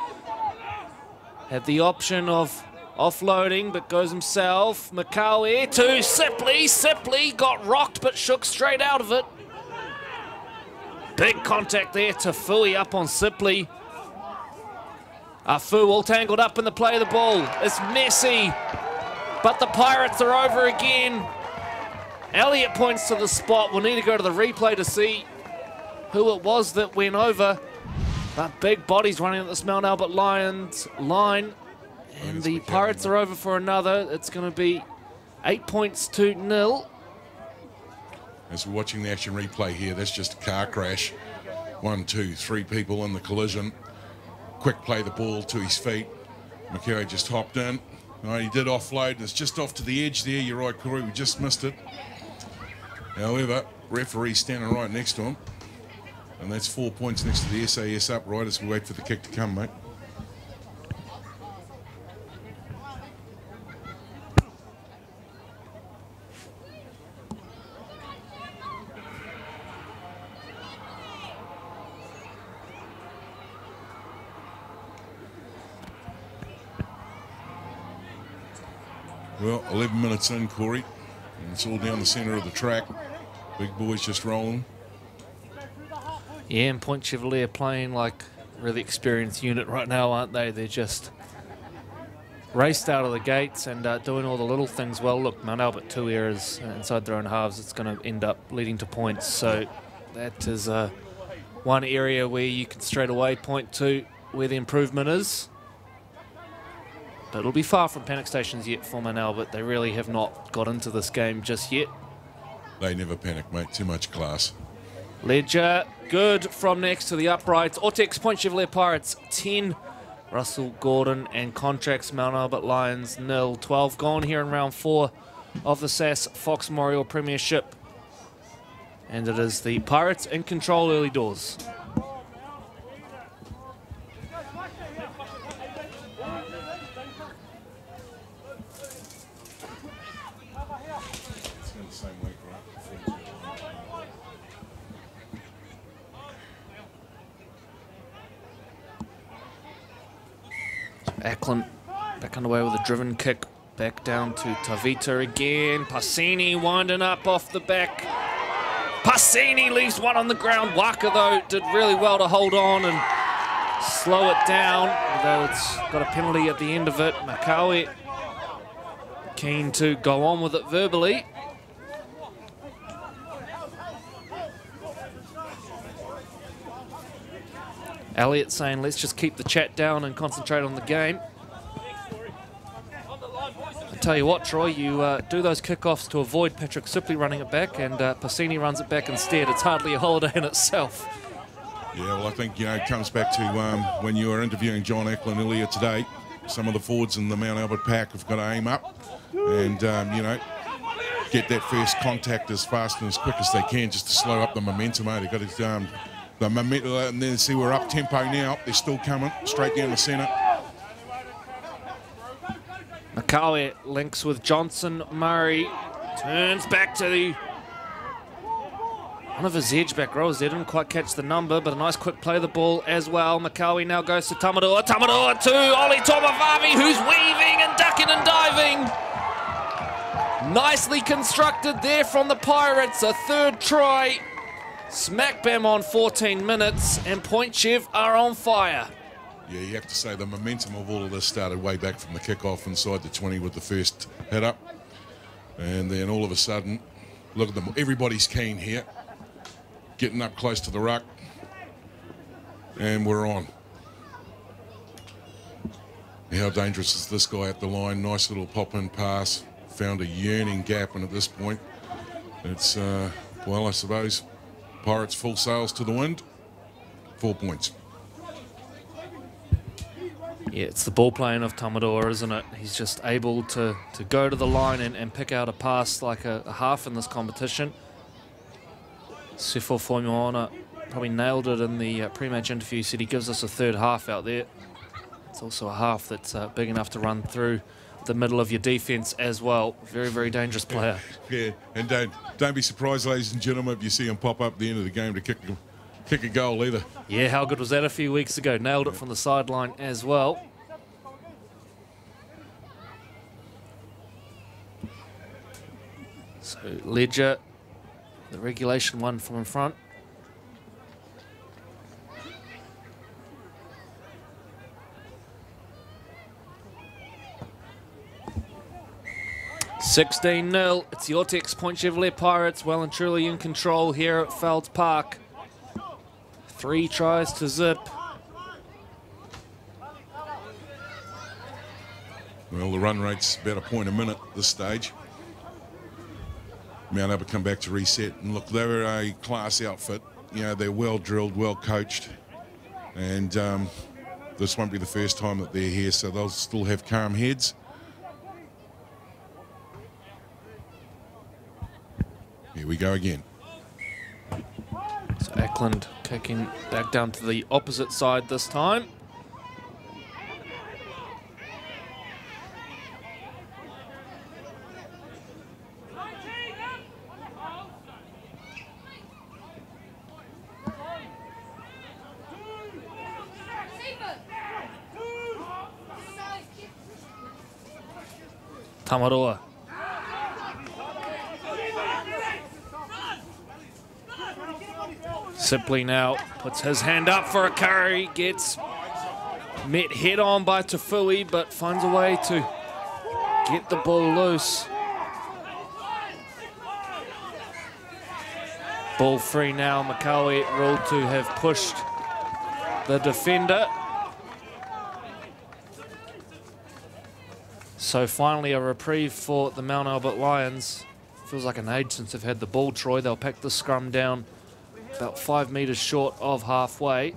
Had the option of offloading, but goes himself. Makawi to Sipley. Sipley got rocked, but shook straight out of it. Big contact there to Fui up on Sipley. Afu all tangled up in the play of the ball. It's messy, but the Pirates are over again. Elliott points to the spot. We'll need to go to the replay to see who it was that went over. But big bodies running at this Mount Albert Lions line. And the Pirates are over for another. It's going to be 8 points to 0. As we're watching the action replay here, that's just a car crash. 1, 2, 3 people in the collision. Quick play the ball to his feet. McKay just hopped in. Right, he did offload, and it's just off to the edge there. You're right, Corey, we just missed it. However, referee standing right next to him. And that's 4 points next to the SAS upright as we wait for the kick to come, mate. Well, 11 minutes in, Corey, and it's all down the centre of the track. Big boys just rolling. Yeah, and Point Chevalier playing like a really experienced unit right now, aren't they? They're just raced out of the gates and doing all the little things well. Look, Mount Albert 2 errors inside their own halves. It's going to end up leading to points. So that is one area where you can straight away point to where the improvement is. But it'll be far from panic stations yet for Mount Albert. They really have not got into this game just yet. They never panic, mate. Too much class. Ledger, good from next to the uprights. Ortex, Point Chevalier Pirates, 10. Russell Gordon and Contracts, Mount Albert Lions, 0. 12 gone here in round 4 of the SAS Fox Memorial Premiership. And it is the Pirates in control early doors. Ackland back underway with a driven kick. Back down to Tavita again. Passini winding up off the back. Passini leaves one on the ground. Waka, though, did really well to hold on and slow it down, although it's got a penalty at the end of it. Makawi keen to go on with it verbally. Elliott saying, let's just keep the chat down and concentrate on the game. I tell you what, Troy, you do those kickoffs to avoid Patrick Sipley running it back, and Passini runs it back instead. It's hardly a holiday in itself. Yeah, well, I think, it comes back to when you were interviewing John Ackland earlier today, some of the forwards in the Mount Albert pack have got to aim up and, get that first contact as fast and as quick as they can just to slow up the momentum. They've got to the momentum, and then see we're up tempo now. They're still coming straight down the centre. Makawe links with Johnson. Murray turns back to the one of his edge back rows. They didn't quite catch the number, but a nice quick play of the ball as well. Makawe now goes to Tamadua. Tamadua to Oli Tomavavi, who's weaving and ducking and diving. Nicely constructed there from the Pirates. A third try. Smack bam on 14 minutes, and Point Chev are on fire. Yeah, you have to say the momentum of all of this started way back from the kickoff inside the 20 with the first hit up. And then all of a sudden, look at them. Everybody's keen here. Getting up close to the ruck. And we're on. How dangerous is this guy at the line? Nice little pop-in pass. Found a yearning gap, and at this point, it's, well, I suppose, Pirates full sails to the wind. 4 points. Yeah, it's the ball playing of Tamador, isn't it? He's just able to go to the line and pick out a pass like a half in this competition. Sifo Formuana probably nailed it in the pre-match interview. Said he gives us a third half out there. It's also a half that's big enough to run through the middle of your defence as well. Very, very dangerous player. Yeah, and don't be surprised, ladies and gentlemen, if you see him pop up at the end of the game to kick a goal either. Yeah, how good was that a few weeks ago? Nailed it from the sideline as well. So Ledger, the regulation one from in front. $16-0. It's the Ortex Point Chevalier Pirates well and truly in control here at Felds Park. 3 tries to zip. Well, the run rate's about a point a minute at this stage. Mount Albert come back to reset, and look, they were a class outfit. They're well drilled, well coached, and this won't be the first time that they're here, so they'll still have calm heads. Here we go again. So Ackland kicking back down to the opposite side this time. Tamaroa. Sipley now puts his hand up for a carry, gets met head on by Tafui, but finds a way to get the ball loose. Ball free now, Makawe ruled to have pushed the defender. So finally a reprieve for the Mount Albert Lions. Feels like an age since they've had the ball, Troy. They'll pack the scrum down about 5 metres short of halfway.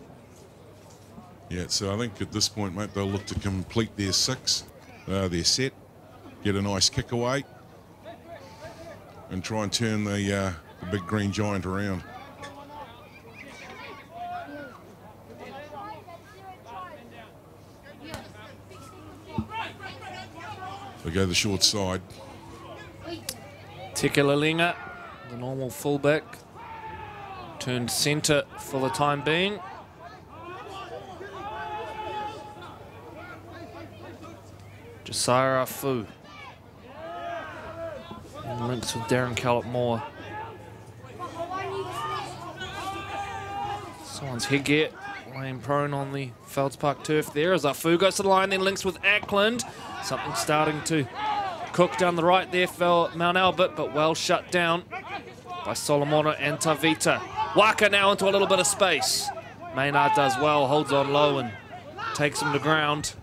Yeah, so I think at this point, mate, they'll look to complete their six, their set, get a nice kick away, and try and turn the big green giant around. They go the short side. Tika Lalinga, the normal fullback, turned centre for the time being. Josiah Afu. And links with Darren Callip-Moore. Someone's headgear laying prone on the Felds Park turf there as Afu goes to the line, then links with Ackland. Something starting to cook down the right there for Mount Albert, but well shut down by Solomona and Tavita. Waka now into a little bit of space. Maynard does well, holds on low and takes him to ground.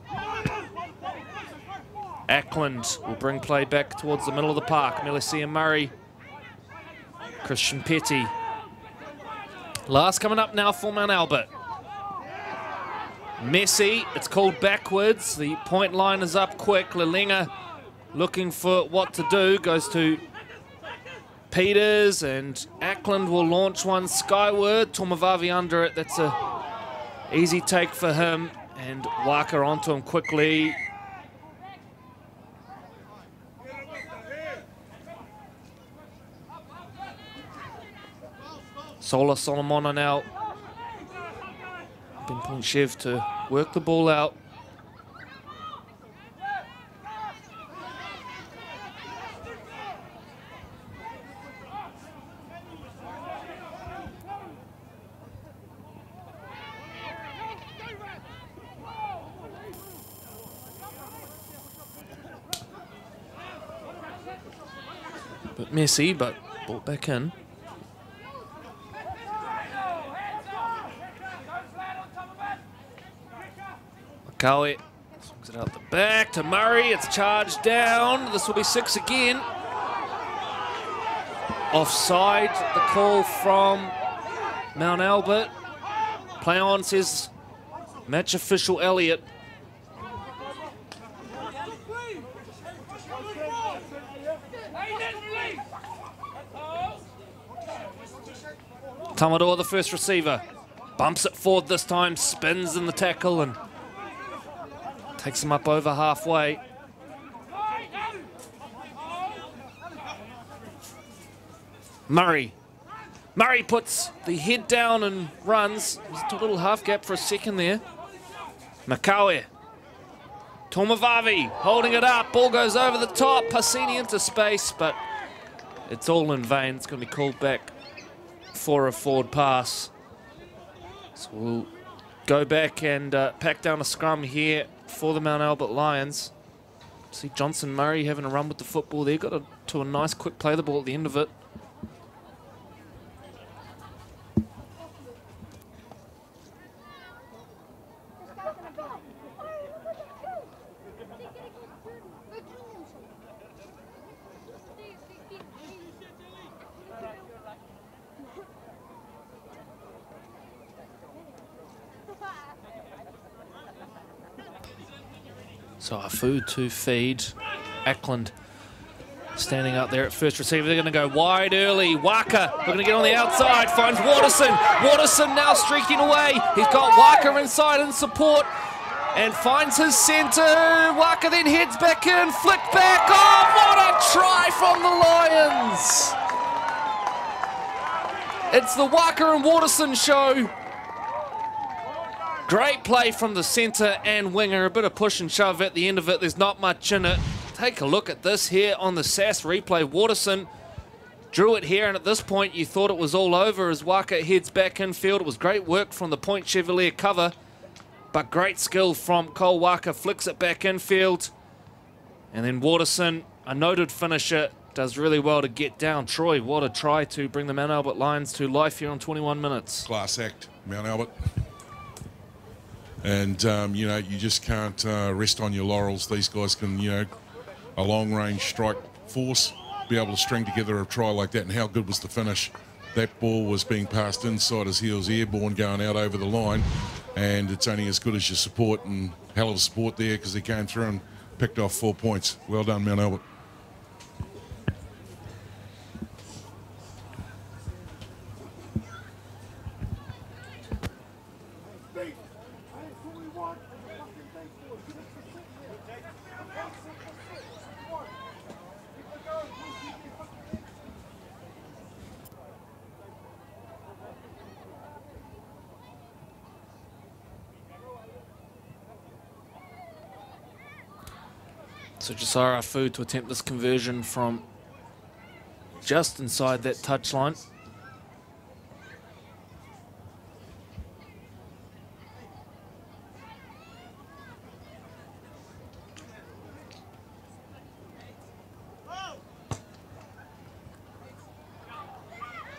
Ackland will bring play back towards the middle of the park. Melicia Murray, Christian Petty. Last coming up now for Mount Albert. Messi, it's called backwards. The point line is up quick. Lalinga looking for what to do. Goes to Peters and Ackland will launch one skyward. Tomavavi under it. That's a easy take for him. And Waka onto him quickly. Sola Solomona now. Pinpoint Chev to work the ball out. Bit messy, but ball back in. Makawe swings it out the back to Murray. It's charged down. This will be 6 again. Offside, the call from Mount Albert. Play on, says match official Elliott. Tamador, the first receiver. Bumps it forward this time, spins in the tackle and takes him up over halfway. Murray. Murray puts the head down and runs. Just a little half gap for a second there. Makawe. Tomavavi holding it up. Ball goes over the top. Passini into space, but it's all in vain. It's going to be called back for a forward pass. So we'll go back and pack down a scrum here for the Mount Albert Lions. See Johnson Murray having a run with the football there. Got to a nice quick play the ball at the end of it. So Afu to feed. Ackland standing up there at first receiver. They're going to go wide early. Waka looking to get on the outside. Finds Waterson. Waterson now streaking away. He's got Waka inside in support and finds his centre. Waka then heads back in. Flick back. Oh, what a try from the Lions. It's the Waka and Waterson show. Great play from the centre and winger. A bit of push and shove at the end of it. There's not much in it. take a look at this here on the SAS replay. Waterson drew it here, and at this point you thought it was all over as Waka heads back infield. It was great work from the Point Chevalier cover, but great skill from Cole Waka, flicks it back infield. And then Waterson, a noted finisher, does really well to get down. Troy, what a try to bring the Mount Albert Lions to life here on 21 minutes. Class act, Mount Albert. And, you know, you just can't rest on your laurels. These guys can, you know, a long-range strike force, be able to string together a try like that. And how good was the finish? That ball was being passed inside as he was airborne going out over the line. And it's only as good as your support, and hell of a support there because he came through and picked off 4 points. Well done, Mount Albert. So Josiah Afu to attempt this conversion from just inside that touchline.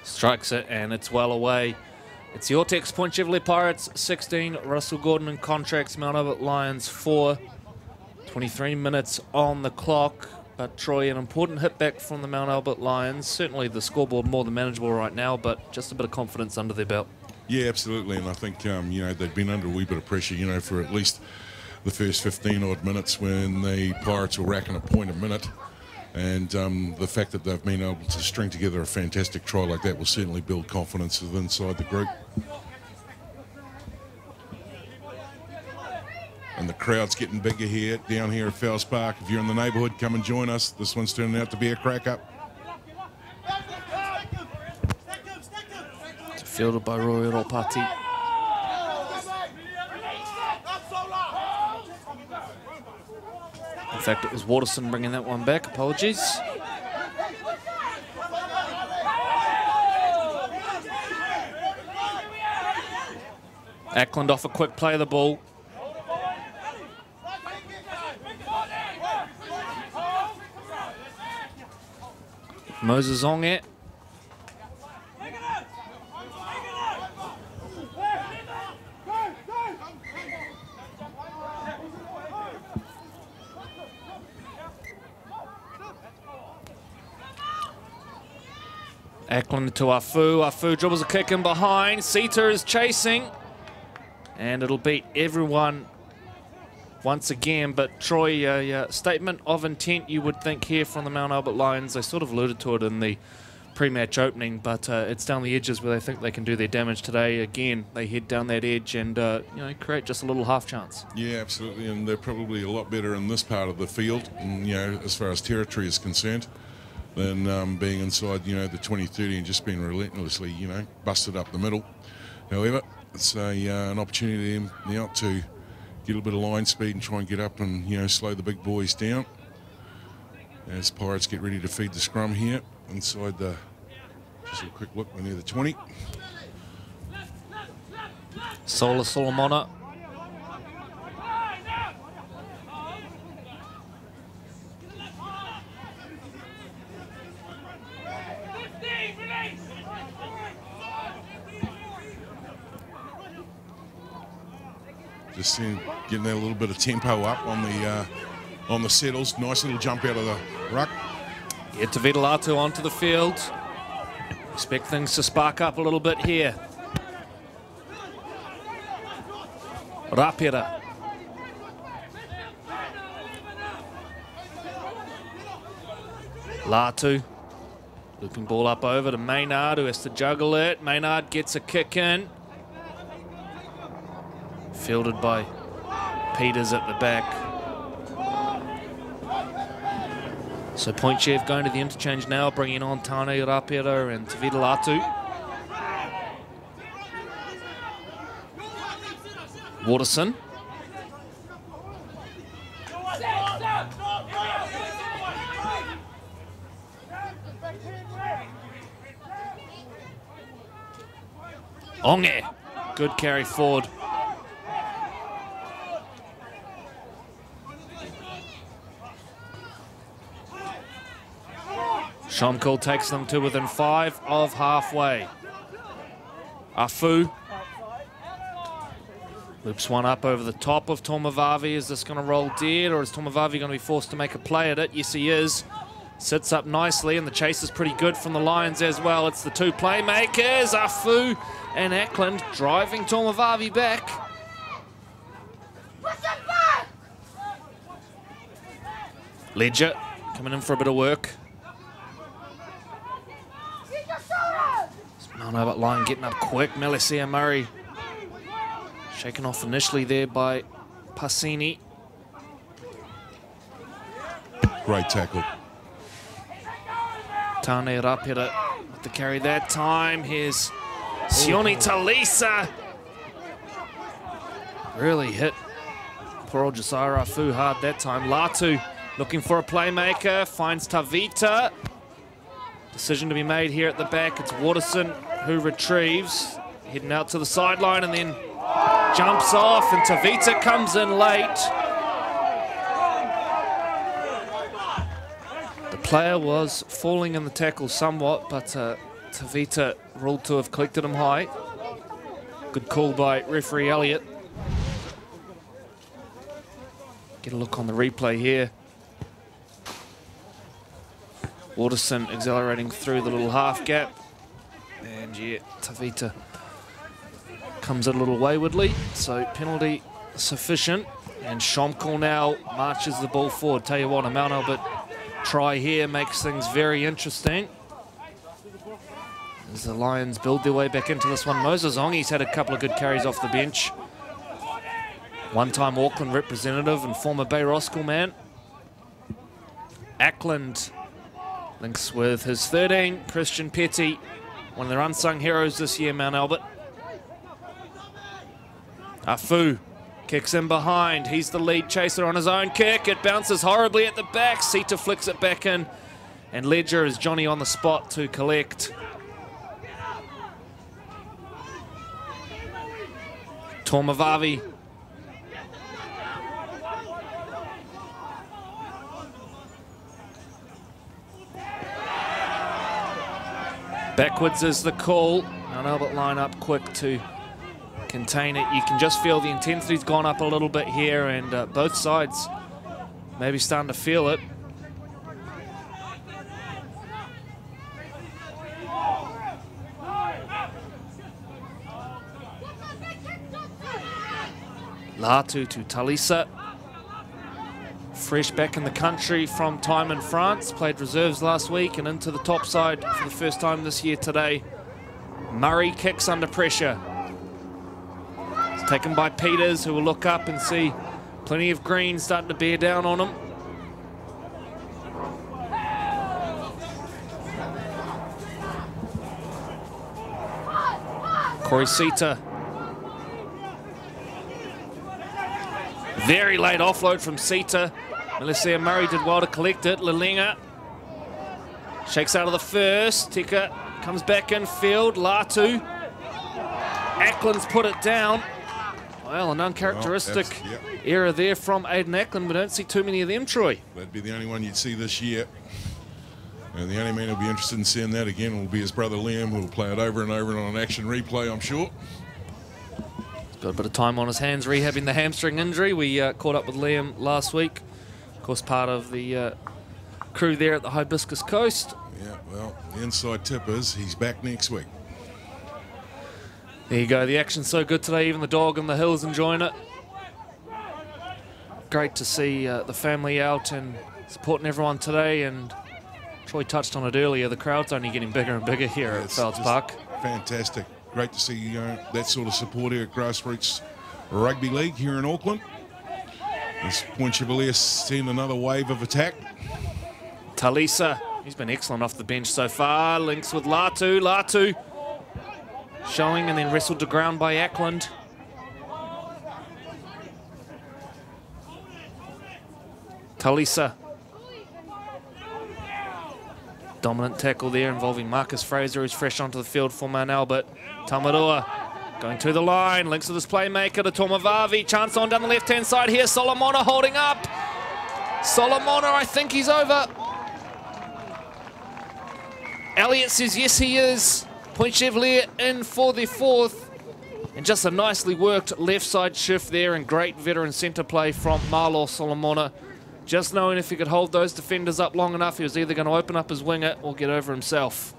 Strikes it, and it's well away. It's the Ortex Point Chevalier Pirates 16, Russell Gordon and Contracts, Mount Albert Lions 4. 23 minutes on the clock, but Troy, an important hit back from the Mount Albert Lions. Certainly the scoreboard more than manageable right now, but just a bit of confidence under their belt. Yeah, absolutely, and I think, you know, they've been under a wee bit of pressure, you know, for at least the first 15-odd minutes when the Pirates were racking a point a minute. And the fact that they've been able to string together a fantastic try like that will certainly build confidence inside the group. And the crowd's getting bigger here, down here at Fowles Park. If you're in the neighbourhood, come and join us. This one's turning out to be a crack-up. Fielded by Roy Ropati. In fact, it was Waterson bringing that one back. Apologies. Ackland off a quick play of the ball. Moses on it. Ackland to Afu. Afu dribbles a kick in behind. Sita is chasing. And it'll beat everyone once again. But Troy, a statement of intent you would think here from the Mount Albert Lions. They sort of alluded to it in the pre-match opening, but it's down the edges where they think they can do their damage today. Again, they head down that edge and you know, create just a little half chance. Yeah, absolutely, and they're probably a lot better in this part of the field, and, you know, as far as territory is concerned, than being inside, you know, the 20-30 and just being relentlessly, you know, busted up the middle. However, it's an opportunity now to get a bit of line speed and try and get up and, you know, slow the big boys down as Pirates get ready to feed the scrum here inside the, just a quick look, we're near the 20. Sola Solomona. Just getting that little bit of tempo up on the settles. Nice little jump out of the ruck. Get Tavita Latu onto the field. Expect things to spark up a little bit here. Rapira. Latu. Looping ball up over to Maynard, who has to juggle it. Maynard gets a kick in. Fielded by Peters at the back. So Point Chev going to the interchange now, bringing on Tane Rapira and Tavita Latu. Waterson. Onge, good carry forward. Shomkul takes them to within 5 of halfway. Afu loops one up over the top of Tomavavi. Is this going to roll dead, or is Tomavavi going to be forced to make a play at it? Yes, he is. Sits up nicely, and the chase is pretty good from the Lions as well. It's the two playmakers, Afu and Ackland, driving Tomavavi back. Ledger coming in for a bit of work. Mount Albert line getting up quick. Melissia Murray shaken off initially there by Passini. Great tackle. Tane Rapira with the carry that time. Here's Sione Talisa. Really hit poor old Josiah Afu hard that time. Latu looking for a playmaker, finds Tavita. Decision to be made here at the back. It's Waterson who retrieves, heading out to the sideline and then jumps off, and Tavita comes in late. The player was falling in the tackle somewhat, but Tavita ruled to have collected him high. Good call by referee Elliott. Get a look on the replay here. Waterson accelerating through the little half gap. And yeah, Tavita comes a little waywardly, so penalty sufficient. And Shomkul now marches the ball forward. Tell you what, a Mount Albert try here makes things very interesting as the Lions build their way back into this one. Moses Ongi's had a couple of good carries off the bench. One-time Auckland representative and former Bay Roskill man. Ackland links with his 13, Christian Petty, one of their unsung heroes this year, Mount Albert. Afu kicks in behind. He's the lead chaser on his own kick. It bounces horribly at the back. Sita flicks it back in. And Ledger is Johnny on the spot to collect. Tomavavi. Backwards is the call. Mount Albert line up quick to contain it. You can just feel the intensity's gone up a little bit here, and both sides maybe starting to feel it. Latu to Talisa. Fresh back in the country from time in France. Played reserves last week and into the top side for the first time this year today. Murray kicks under pressure. It's taken by Peters, who will look up and see plenty of green starting to bear down on him. Corey Sita. Very late offload from Sita. Melissia Murray did well to collect it. Lilenga shakes out of the first. Tika comes back in field. Latu. Ackland's put it down. Well, an uncharacteristic error there from Aiden Ackland. We don't see too many of them, Troy. That'd be the only one you'd see this year. And the only man who'll be interested in seeing that again will be his brother Liam, who will play it over and over on an action replay, I'm sure. Got a bit of time on his hands rehabbing the hamstring injury. We caught up with Liam last week. Of course, part of the crew there at the Hibiscus Coast. Yeah, well, the inside tip is he's back next week. There you go. The action's so good today. Even the dog in the hills enjoying it. Great to see the family out and supporting everyone today. And Troy touched on it earlier. The crowd's only getting bigger and bigger here at Fouts Park. Fantastic. Great to see that sort of support here at Grassroots Rugby League here in Auckland. This Point Chevalier seeing another wave of attack. Talisa, he's been excellent off the bench so far. Links with Latu. Latu showing and then wrestled to ground by Ackland. Talisa. Dominant tackle there involving Marcus Fraser, who's fresh onto the field for Mount Albert. Tamarua Going to the line, links to this playmaker to Tomavavi. Chance on down the left-hand side here. Solomona holding up. Solomona, I think he's over. Elliott says yes, he is. Point Chevalier in for the fourth. And just a nicely worked left side shift there and great veteran centre play from Marlo Solomona. Just knowing if he could hold those defenders up long enough, he was either going to open up his winger or get over himself.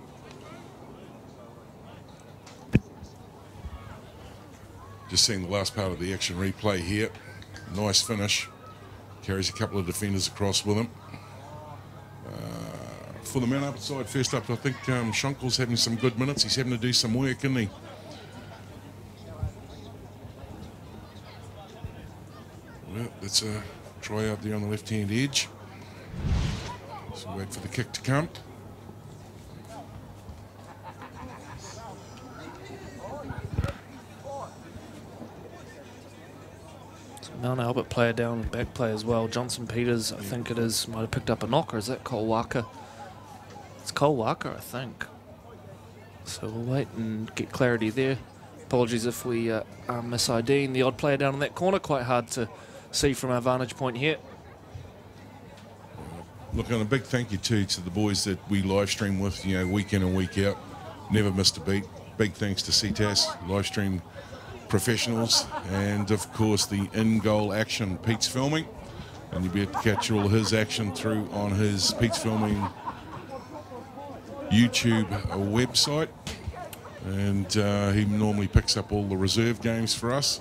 Just seeing the last part of the action replay here. Nice finish. Carries a couple of defenders across with him. For the man up side, first up, I think Shunkel's having some good minutes. He's having to do some work, isn't he? Well, that's a try out there on the left-hand edge. So wait for the kick to come. Mount Albert player down, back play as well. Johnson Peters, I think it is, might have picked up a knocker. Is that Cole Walker? It's Cole Walker, I think. So we'll wait and get clarity there. Apologies if we miss IDing the odd player down in that corner. Quite hard to see from our vantage point here. Look, and a big thank you too to the boys that we live stream with, you know, week in and week out. Never missed a beat. Big thanks to CTAS, live stream professionals, and of course the in-goal action Pete's filming, and you'll be able to catch all his action through on his Pete's Filming YouTube website, and he normally picks up all the reserve games for us,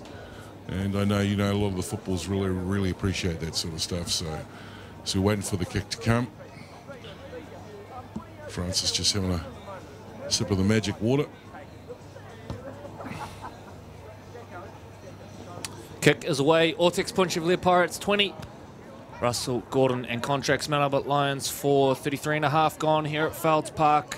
and I know, you know, a lot of the footballs really appreciate that sort of stuff, so we're waiting for the kick to come. Francis just having a sip of the magic water. Kick is away. Ortex Point Chevalier Pirates 20. Russell, Gordon and Contracts Mount Albert Lions for 33.5 gone here at Felds Park.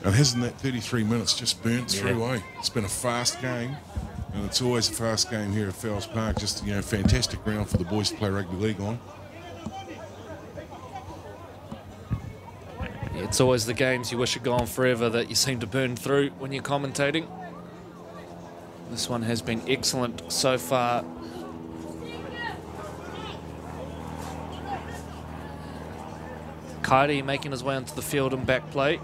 And hasn't that 33 minutes just burnt through, eh? It's been a fast game, and it's always a fast game here at Fells Park. Just, you know, fantastic ground for the boys to play rugby league on. It's always the games you wish had gone forever that you seem to burn through when you're commentating. This one has been excellent so far. Kairi making his way onto the field and back play.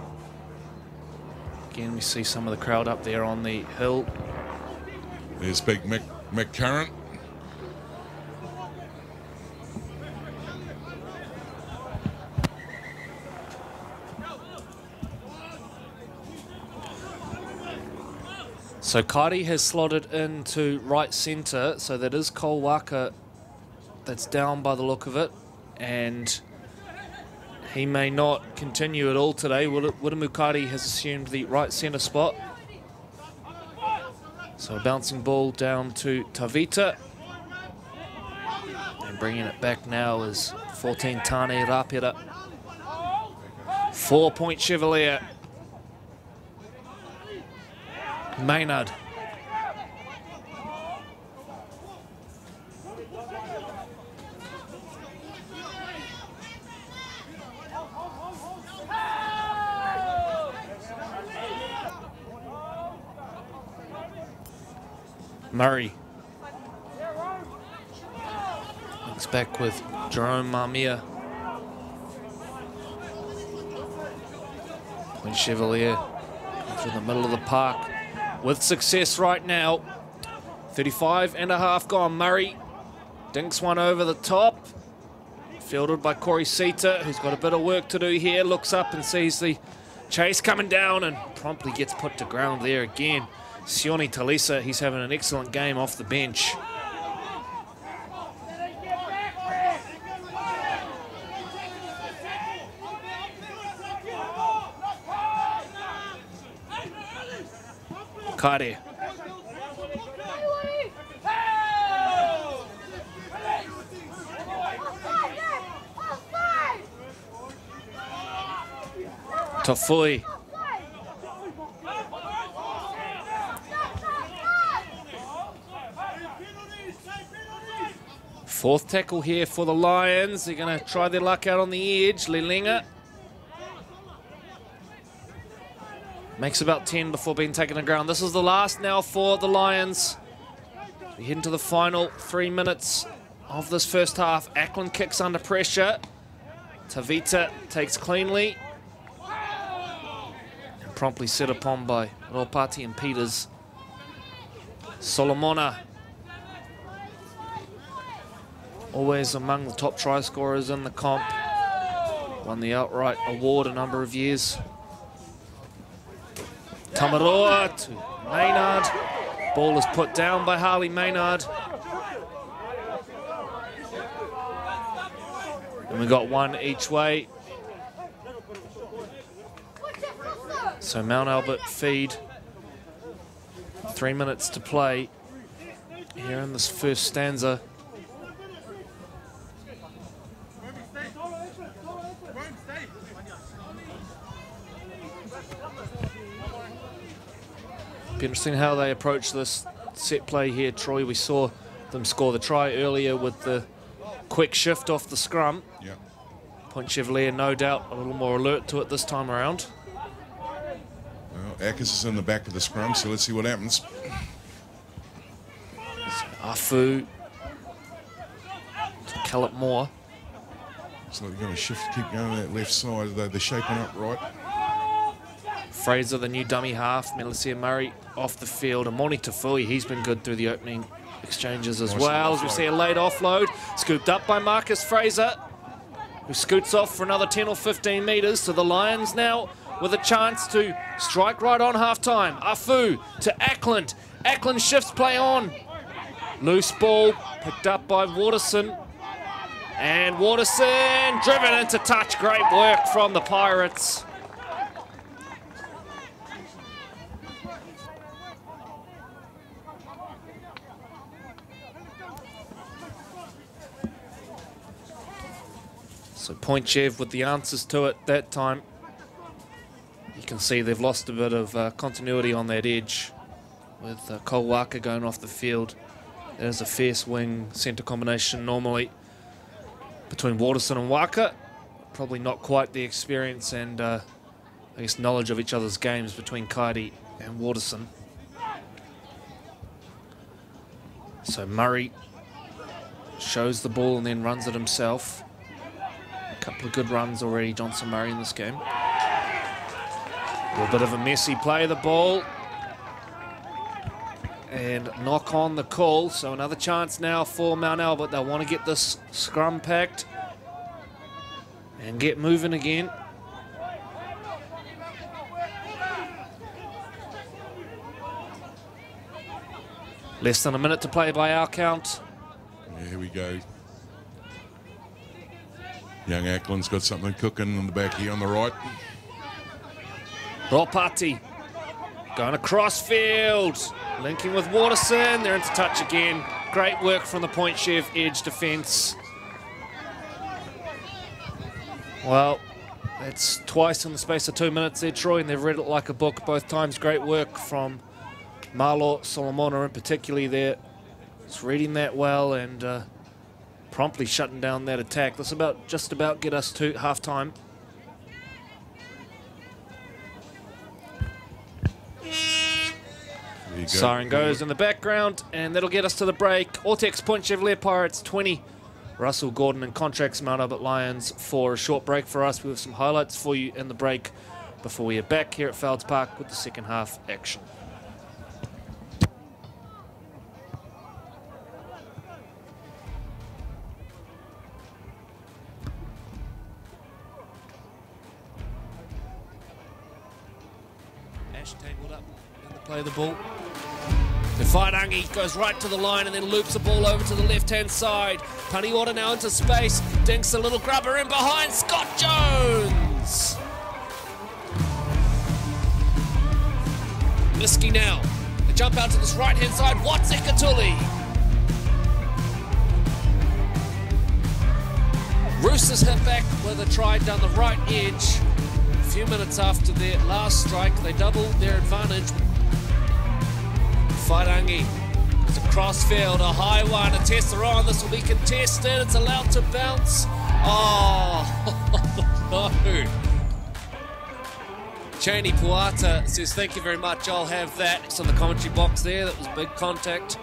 Again, we see some of the crowd up there on the hill. There's big Mick Curran. So Kairi has slotted into right centre, so that is Cole Walker that's down by the look of it, and he may not continue at all today. Wiramu Kairi has assumed the right centre spot. So a bouncing ball down to Tavita, and bringing it back now is 14 Tane Rapira. 4 Point Chevalier. Maynard. Murray. Looks back with Jerome Marmia. Point Chevalier through the middle of the park with success right now. 35.5 gone. Murray dinks one over the top. Fielded by Corey Sita, who's got a bit of work to do here. Looks up and sees the chase coming down and promptly gets put to ground there again. Sione Talisa, he's having an excellent game off the bench. Kairi. Tofui. Fourth tackle here for the Lions. They're going to try their luck out on the edge. Lelinga makes about 10 before being taken to ground. This is the last now for the Lions. We head into the final 3 minutes of this first half. Ackland kicks under pressure. Tavita takes cleanly. And promptly set upon by Ropati and Peters. Solomona, always among the top try scorers in the comp. Won the outright award a number of years. Tamaroa to Maynard. Ball is put down by Harley Maynard. And we got one each way. So Mount Albert feed. 3 minutes to play here in this first stanza. Be interesting how they approach this set play here, Troy. We saw them score the try earlier with the quick shift off the scrum. Yeah. Point Chevalier, no doubt, a little more alert to it this time around. Well, Ackers is in the back of the scrum, so let's see what happens. Afu to Callum Moore. So they're going to shift, keep going to that left side. They're shaping up right. Fraser, the new dummy half. Melicia Murray off the field. And Moni Tafui, he's been good through the opening exchanges as well. As we see a late offload. Scooped up by Marcus Fraser, who scoots off for another 10 or 15 metres. So the Lions now with a chance to strike right on half-time. Afu to Ackland. Ackland shifts play on. Loose ball picked up by Waterson. And Waterson driven into touch. Great work from the Pirates. So Point Chev with the answers to it that time. You can see they've lost a bit of continuity on that edge with Cole Walker going off the field. There's a fierce wing centre combination normally between Waterson and Walker. Probably not quite the experience and I guess knowledge of each other's games between Kaidi and Waterson. So Murray shows the ball and then runs it himself. A couple of good runs already, Johnson Murray, in this game. A little bit of a messy play, the ball. And knock on the call, so another chance now for Mount Albert. They'll want to get this scrum packed and get moving again. Less than a minute to play by our count. Yeah, here we go. Young Ackland's got something cooking on the back here on the right. Ropati going across field, linking with Waterson. They're into touch again. Great work from the Point Chev edge defence. Well, that's twice in the space of 2 minutes there, Troy, and they've read it like a book both times. Great work from Marlo Solomona in particularly there. It's reading that well and promptly shutting down that attack. This about just about get us to half-time. Siren goes in the background, and that'll get us to the break. Ortex Point Chevalier Pirates 20. Russell Gordon and contracts Mount Albert Lions for a short break for us. We have some highlights for you in the break before we are back here at Felds Park with the second half action. Ash tangled up in the play of the ball. Whairangi goes right to the line and then loops the ball over to the left-hand side. Taniwata now into space. Dinks a little grubber in behind. Scott Jones. Miski now. They jump out to this right-hand side. Watzekatuli. Roosters hit back with a try down the right edge. A few minutes after their last strike, they doubled their advantage. Whairangi It's a crossfield, a high one, a tester on. This will be contested. It's allowed to bounce. Oh, no. Cheney Puata says, thank you very much, I'll have that. It's on the commentary box there. That was big contact.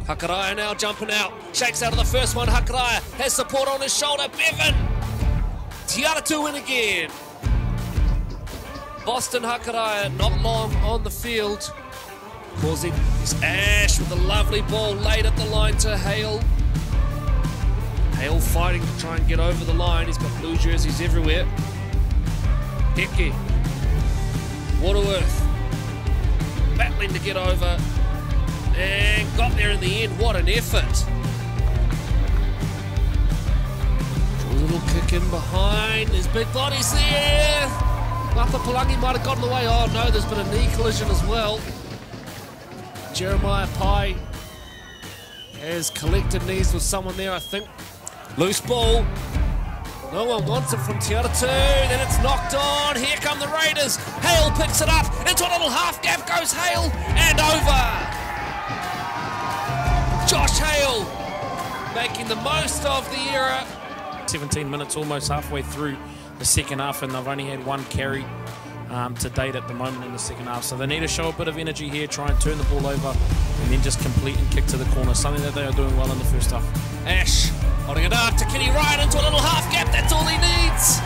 Hakaraya now jumping out. Shakes out of the first one. Hakaraya has support on his shoulder. Bevan. Tiaratu in again. Boston Hakaraya not long on the field. Causing his Ash with a lovely ball laid at the line to Hale. Hale fighting to try and get over the line. He's got blue jerseys everywhere. Heke. Waterworth. Battling to get over. And got there in the end. What an effort. A little kick in behind. There's big bodies there. Mapa Palangi might have gotten away. Oh no, there's been a knee collision as well. Jeremiah Pai has collected knees with someone there, I think. Loose ball. No one wants it from Tiaratu. Then it's knocked on. Here come the Raiders. Hale picks it up. Into a little half gap goes Hale. And over. Josh Hale making the most of the era. 17 minutes, almost halfway through the second half, and they've only had one carry to date at the moment in the second half. So they need to show a bit of energy here, try and turn the ball over, and then just complete and kick to the corner, something that they are doing well in the first half. Ash holding it up to Kitty Ryan into a little half gap. That's all he needs.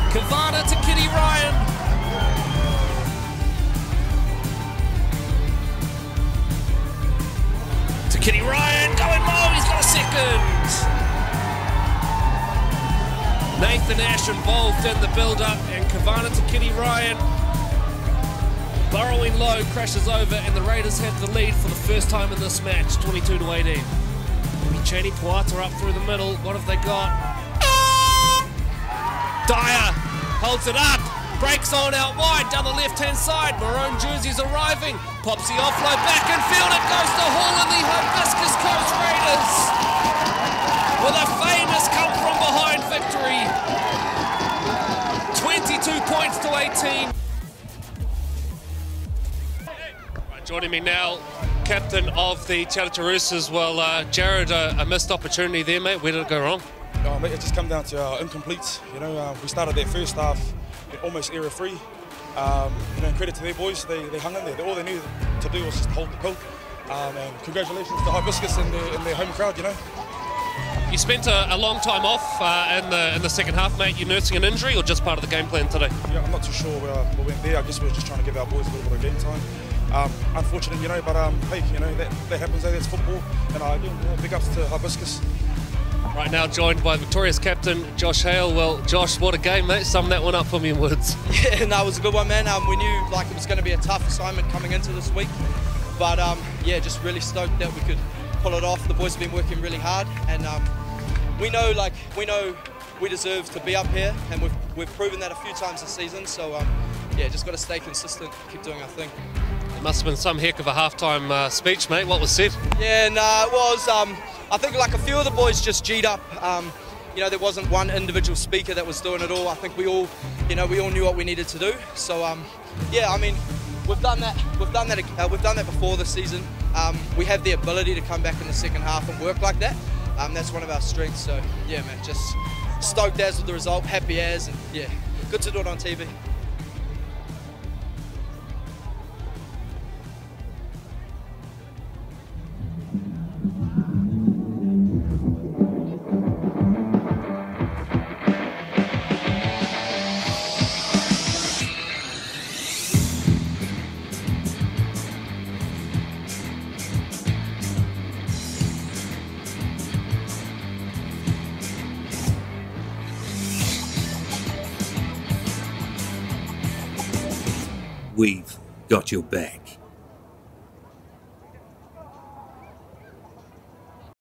Kavana to Kitty Ryan. To Kitty Ryan, going low, he's got a second. Nathan Ash involved in the build-up, and Kavana to Kitty Ryan. Burrowing low, crashes over, and the Raiders have the lead for the first time in this match, 22-18. Cheney Puata up through the middle. What have they got? Dyer holds it up. Breaks on out wide down the left-hand side. Maroon jerseys arriving. Pops the offload back in field. It goes to Hall and the Hibiscus Coast Raiders with a famous come-from-behind victory. 22 points to 18. Right, joining me now, captain of the Charters as well, Jared, a missed opportunity there, mate. Where did it go wrong? Oh, mate, it just come down to incompletes. You know, we started that first half almost error-free. You know, credit to their boys, they hung in there. All they needed to do was just hold the pill. And congratulations to Hibiscus and their home crowd. You know. You spent a long time off in the second half, mate. You nursing an injury or just part of the game plan today? Yeah, I'm not too sure what went there. I guess we were just trying to give our boys a little bit of game time. Unfortunate, you know, but hey, you know, that happens, that's football. And again, you know, big ups to Hibiscus. Right now joined by victorious captain Josh Hale. Well, Josh, what a game, mate. Sum that one up for me in words. Yeah, no, it was a good one, man. We knew like it was going to be a tough assignment coming into this week. But yeah, just really stoked that we could pull it off. The boys have been working really hard, and we know we deserve to be up here, and we've proven that a few times this season. So yeah, just got to stay consistent, keep doing our thing. It must have been some heck of a halftime speech, mate. What was said? Yeah, no, it was. I think like a few of the boys just G'd up. You know, there wasn't one individual speaker that was doing it all. I think we all knew what we needed to do. So yeah, I mean, we've done that before this season. We have the ability to come back in the second half and work like that. That's one of our strengths. So yeah, man, just stoked as with the result, happy as, and yeah, good to do it on TV. We've got your back.